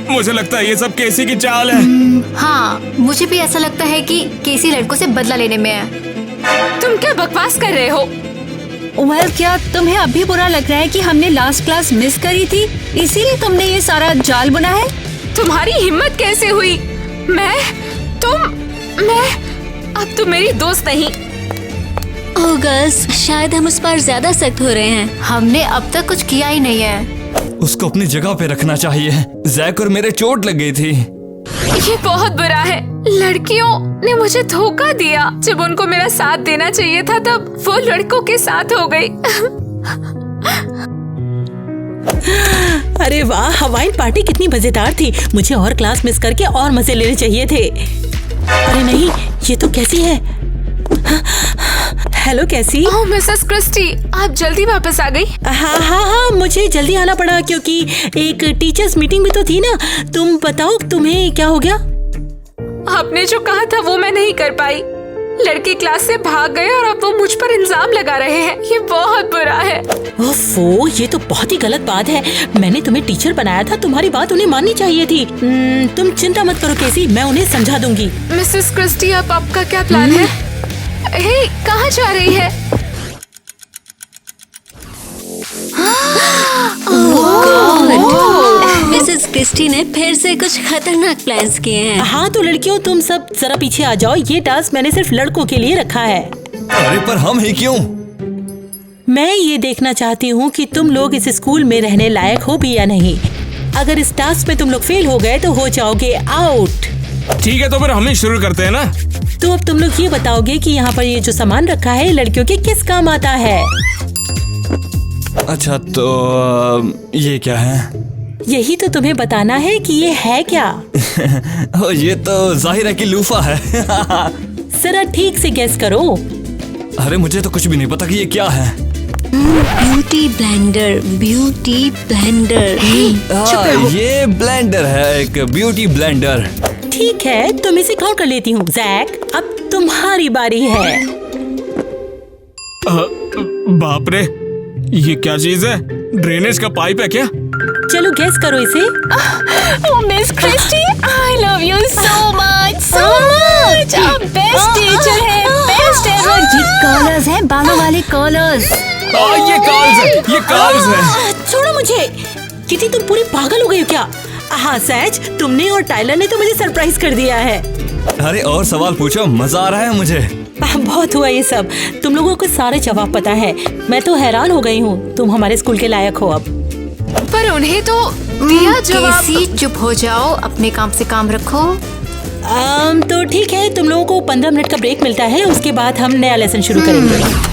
मुझे लगता है ये सब केसी की चाल है। हाँ, मुझे भी ऐसा लगता है कि केसी लड़कों से बदला लेने में है। तुम क्या बकवास कर रहे हो? वेल, क्या तुम्हें अब भी बुरा लग रहा है कि हमने लास्ट क्लास मिस करी थी, इसीलिए तुमने ये सारा जाल बुना है? तुम्हारी हिम्मत कैसे हुई? मैं अब तुम मेरी दोस्त नहीं। ओह गर्ल्स, शायद हम उस पर ज्यादा सख्त हो रहे हैं। हमने अब तक कुछ किया ही नहीं है। उसको अपनी जगह पे रखना चाहिए। जैक और मेरे चोट लग गई थी। ये बहुत बुरा है। लड़कियों ने मुझे धोखा दिया। जब उनको मेरा साथ देना चाहिए था तब वो लड़कों के साथ हो गई। अरे वाह, हवाई पार्टी कितनी मजेदार थी। मुझे और क्लास मिस करके और मजे लेने चाहिए थे। अरे नहीं, ये तो कैसी है। हेलो कैसी? ओह मिसेस क्रिस्टी, आप जल्दी वापस आ गई? हाँ, मुझे जल्दी आना पड़ा क्योंकि एक टीचर्स मीटिंग भी तो थी ना। तुम बताओ, तुम्हें क्या हो गया? आपने जो कहा था वो मैं नहीं कर पाई। लड़के क्लास से भाग गए और अब वो मुझ पर इल्जाम लगा रहे हैं। ये बहुत बुरा है। ओफो, ये तो बहुत ही गलत बात है। मैंने तुम्हें टीचर बनाया था, तुम्हारी बात उन्हें माननी चाहिए थी। तुम चिंता मत करो केसी, मैं उन्हें समझा दूंगी। मिसेस क्रिस्टी, अब आपका क्या प्लान है? हे, कहाँ जा रही है? मिसेस क्रिस्टी ने फिर से कुछ खतरनाक प्लान्स किए हैं। हाँ तो लड़कियों, तुम सब जरा पीछे आ जाओ। ये टास्क मैंने सिर्फ लड़कों के लिए रखा है। अरे पर हम ही क्यों? मैं ये देखना चाहती हूँ कि तुम लोग इस स्कूल में रहने लायक हो भी या नहीं। अगर इस टास्क में तुम लोग फेल हो गए तो हो जाओगे आउट। ठीक है, तो फिर हम ही शुरू करते हैं ना। तो अब तुम लोग ये बताओगे कि यहाँ पर ये जो सामान रखा है लड़कियों के किस काम आता है? अच्छा तो ये क्या है? यही तो तुम्हें बताना है कि ये है क्या। ओ, ये तो जाहिर है कि लूफा है। जरा ठीक से गेस करो। अरे मुझे तो कुछ भी नहीं पता कि ये क्या है। Beauty blender, beauty blender. ये ब्लेंडर है, एक ब्यूटी ब्लेंडर। ठीक है, तुम इसे काउंट कर लेती हूँ। जैक, अब तुम्हारी बारी है। बाप रे, ये क्या चीज है? ड्रेनेज का पाइप है क्या? चलो गैस करो इसे। Oh, Miss Christy, I love you so much, so much. आप बेस्ट टीचर है, बेस्ट एवर। ये कॉलर्स हैं, बालों वाले कॉलर्स। ये कॉल्स है। छोड़ो मुझे। किटी, तुम पूरी पागल हो गई हो क्या? हाँ सैज, तुमने और टाइलर ने तो मुझे सरप्राइज कर दिया है। अरे और सवाल पूछो, मजा आ रहा है मुझे। बहुत हुआ ये सब। तुम लोगों को सारे जवाब पता है। मैं तो हैरान हो गई हूँ। तुम हमारे स्कूल के लायक हो अब। पर उन्हें तो दिया जवाब। केसी, चुप हो जाओ, अपने काम से काम रखो। तो ठीक है, तुम लोगों को 15 मिनट का ब्रेक मिलता है। उसके बाद हम नया लेसन शुरू करेंगे।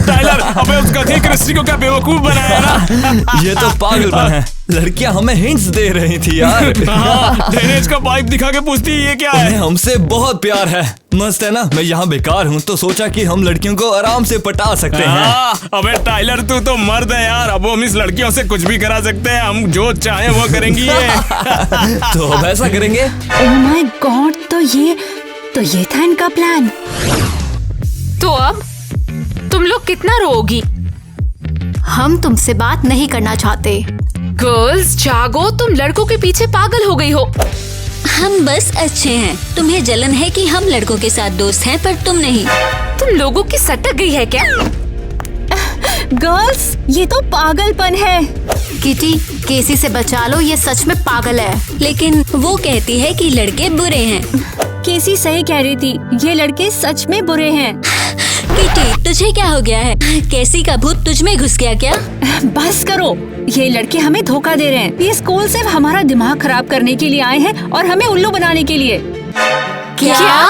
टाइलर, अबे उस गधी क्रिस्टी को क्या बेवकूफ बनाया ना? ये तो पागलपन है। लड़कियां हमें हिंट्स दे रही थी यार। ड्रेनेज का पाइप दिखा के पूछती ये क्या है? उन्हें हमसे बहुत प्यार है। मस्त है ना। मैं यहाँ बेकार हूँ तो सोचा कि हम लड़कियों को आराम से पटा सकते हैं। अबे टाइलर, तू तो मर्द है यार। अब हम इस लड़कियों से कुछ भी करा सकते हैं। हम जो चाहे वो करेंगी ये। तो अब ऐसा करेंगे। ओह माय गॉड, तो ये था इनका प्लान। तो अब तुम लोग कितना रोओगी? हम तुमसे बात नहीं करना चाहते। गर्ल्स जागो, तुम लड़कों के पीछे पागल हो गई हो। हम बस अच्छे हैं। तुम्हें जलन है कि हम लड़कों के साथ दोस्त हैं, पर तुम नहीं। तुम लोगों की सटक गई है क्या? गर्ल्स, ये तो पागलपन है। किटी, केसी से बचा लो, ये सच में पागल है। लेकिन वो कहती है कि लड़के बुरे हैं। केसी सही कह रही थी, ये लड़के सच में बुरे हैं। किटी, तुझे क्या हो गया है? कैसी का भूत तुझ में घुस गया क्या? बस करो, ये लड़के हमें धोखा दे रहे हैं। ये स्कूल सिर्फ हमारा दिमाग खराब करने के लिए आए हैं और हमें उल्लू बनाने के लिए। क्या?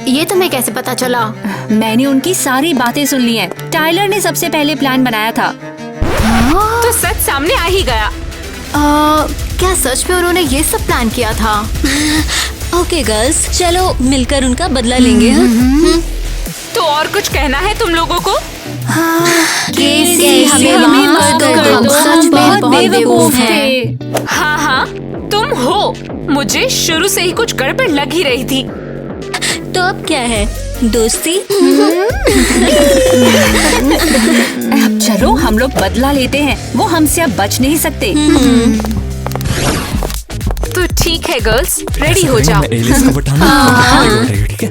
ये तुम्हें कैसे पता चला? मैंने उनकी सारी बातें सुन ली हैं। टाइलर ने सबसे पहले प्लान बनाया था। तो सच सामने आ ही गया। क्या सच में उन्होंने ये सब प्लान किया था? ओके गर्ल्स, चलो मिलकर उनका बदला लेंगे। तो और कुछ कहना है तुम लोगों को? केसी, हमें माफ कर दो, हम सच में बहुत बेवकूफ हैं। हाँ, तुम हो। मुझे शुरू से ही कुछ गड़बड़ लग ही रही थी। तो अब क्या है, दोस्ती? अब चलो हम लोग बदला लेते हैं। वो हमसे अब बच नहीं सकते। तो ठीक है गर्ल्स, रेडी हो जाओ। एलिस को बैठाना। ठीक है।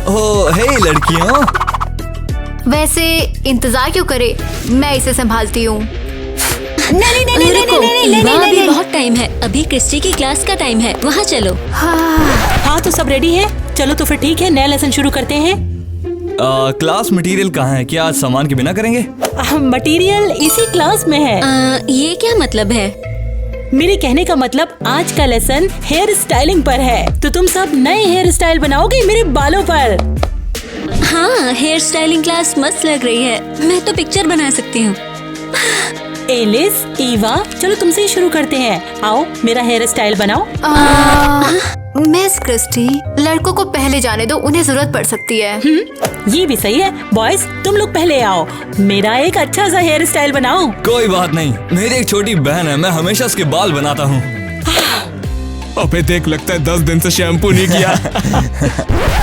ओह हे लड़कियों, वैसे इंतजार क्यों करे, मैं इसे संभालती हूँ। अभी बहुत टाइम है, अभी क्रिस्टी की क्लास का टाइम है, वहाँ चलो। हाँ तो सब रेडी है, चलो तो फिर ठीक है, नया लेसन शुरू करते हैं। क्लास मटेरियल कहाँ है? क्या आज सामान के बिना करेंगे? मटेरियल इसी क्लास में है। ये क्या मतलब है? मेरे कहने का मतलब आज का लेसन हेयर स्टाइलिंग पर है, तो तुम सब नए हेयर स्टाइल बनाओगे मेरे बालों पर। हाँ, हेयर स्टाइलिंग क्लास मस्त लग रही है, मैं तो पिक्चर बना सकती हूँ। एलिस, ईवा, चलो तुमसे ही शुरू करते हैं। आओ मेरा हेयर स्टाइल बनाओ। मिस क्रिस्टी, लड़कों को पहले जाने दो, उन्हें जरूरत पड़ सकती है। ये भी सही है। बॉयज तुम लोग पहले आओ, मेरा एक अच्छा सा हेयर स्टाइल बनाओ। कोई बात नहीं, मेरी एक छोटी बहन है, मैं हमेशा उसके बाल बनाता हूँ। अबे देख, लगता है 10 दिन से शैम्पू नहीं किया।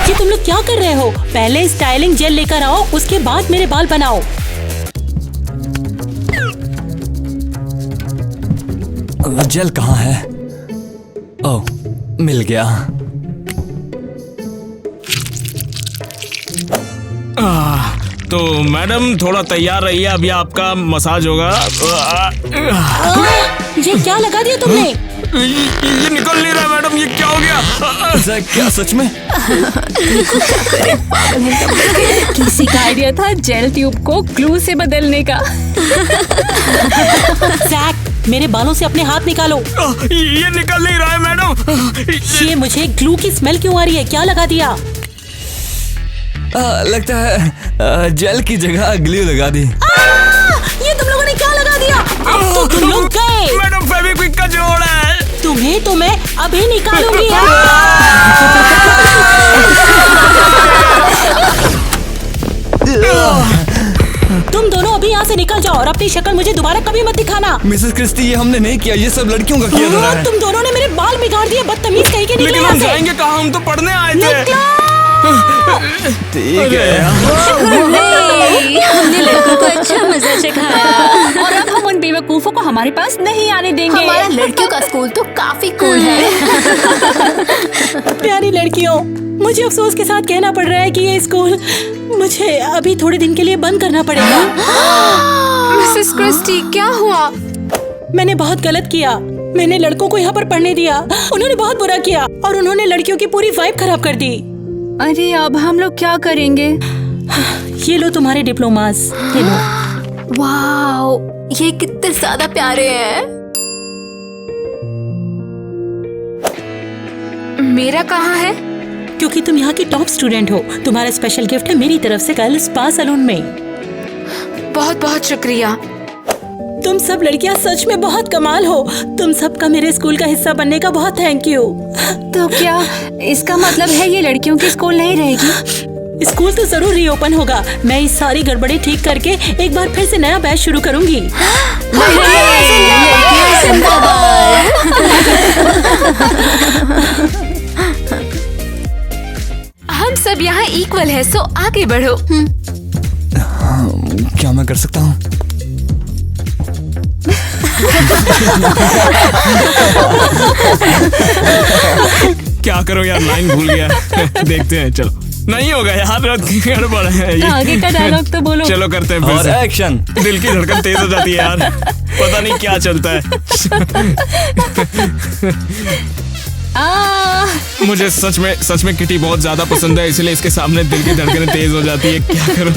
ये तुम लोग क्या कर रहे हो? पहले स्टाइलिंग जेल लेकर आओ, उसके बाद मेरे बाल बनाओ। जेल कहाँ है? ओह, मिल गया। तो मैडम थोड़ा तैयार रहिए, अभी आपका मसाज होगा। ये क्या लगा दिया तुमने? ये निकल नहीं रहा मैडम, ये क्या हो गया? क्या सच में? किसी का आइडिया था जेल ट्यूब को ग्लू से बदलने का। जैक, मेरे बालों से अपने हाथ निकालो। ये निकल नहीं रहा है मैडम। ये मुझे ग्लू की स्मेल क्यों आ रही है? क्या लगा दिया? लगता है जेल की जगह ग्लू लगा दी। ये तुम लोगों ने क्या लगा दिया? अब तो तुम लोग गए। मैडम फेविक्विक का जोड़ है। तुम्हें तो मैं अभी निकालूंगी। तुम दोनों अभी यहाँ से निकल जाओ और अपनी शक्ल मुझे दोबारा कभी मत दिखाना। मिसेस क्रिस्टी, ये हमने नहीं किया, ये सब लड़कियों का किया जा रहा है। तुम दोनों ने मेरे बाल बिगाड़ दिए, बदतमीज कहीं के। लेकिन हम जाएंगे कहाँ? हम तो पढ़ने आए थे। ठीक है, हमने लड़कों को अच्छा मजा सिखाया और अब हम उन बेवकूफों को हमारे पास नहीं आने देंगे। हमारा लड़कियों का स्कूल तो काफी कूल है। प्यारी लड़कियों, मुझे अफसोस के साथ कहना पड़ रहा है कि ये स्कूल मुझे अभी थोड़े दिन के लिए बंद करना पड़ेगा। मिसेस क्रिस्टी, क्या हुआ? मैंने बहुत गलत किया। मैंने लड़कों को यहाँ पर पढ़ने दिया, उन्होंने बहुत बुरा किया और उन्होंने लड़कियों की पूरी वाइब खराब कर दी। अरे अब हम लोग क्या करेंगे? ये लो तुम्हारे डिप्लोमास, ये लो। वाओ, ये कितने ज्यादा प्यारे हैं। मेरा कहाँ है? क्योंकि तुम यहाँ की टॉप स्टूडेंट हो, तुम्हारा स्पेशल गिफ्ट है मेरी तरफ से कल स्पा सैलून में। बहुत बहुत शुक्रिया। तुम सब लड़कियाँ सच में बहुत कमाल हो। तुम सबका मेरे स्कूल का हिस्सा बनने का बहुत थैंक यू। तो क्या इसका मतलब है ये लड़कियों की स्कूल नहीं रहेगी? स्कूल तो जरूर रीओपन होगा। मैं इस सारी गड़बड़ी ठीक करके एक बार फिर से नया बैच शुरू करूंगी। हम सब यहाँ इक्वल है, सो आगे बढ़ो। क्या मैं कर सकता हूँ? क्या करो यार, लाइन भूल गया। देखते हैं, चलो। नहीं होगा यार, गड़बड़ है ये। आगे का डायलॉग तो बोलो। चलो करते हैं फिर और से। एक्शन। दिल की धड़कन तेज हो जाती है यार, पता नहीं क्या चलता है। मुझे सच में किटी बहुत ज्यादा पसंद है, इसलिए इसके सामने दिल की धड़कनें तेज हो जाती है। क्या करूं?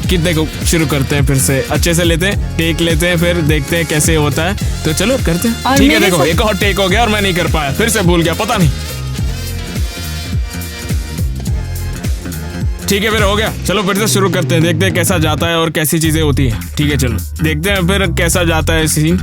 कि देखो, शुरू करते हैं फिर से, अच्छे से लेते हैं, टेक लेते हैं, फिर देखते हैं कैसे होता है। तो चलो करते हैं। ठीक है, देखो एक और टेक हो गया और मैं नहीं कर पाया, फिर से भूल गया, पता नहीं। ठीक है, फिर हो गया। चलो फिर से शुरू करते हैं, देखते हैं कैसा जाता है और कैसी चीजें होती है। ठीक है, चलो देखते हैं फिर कैसा जाता है सीन।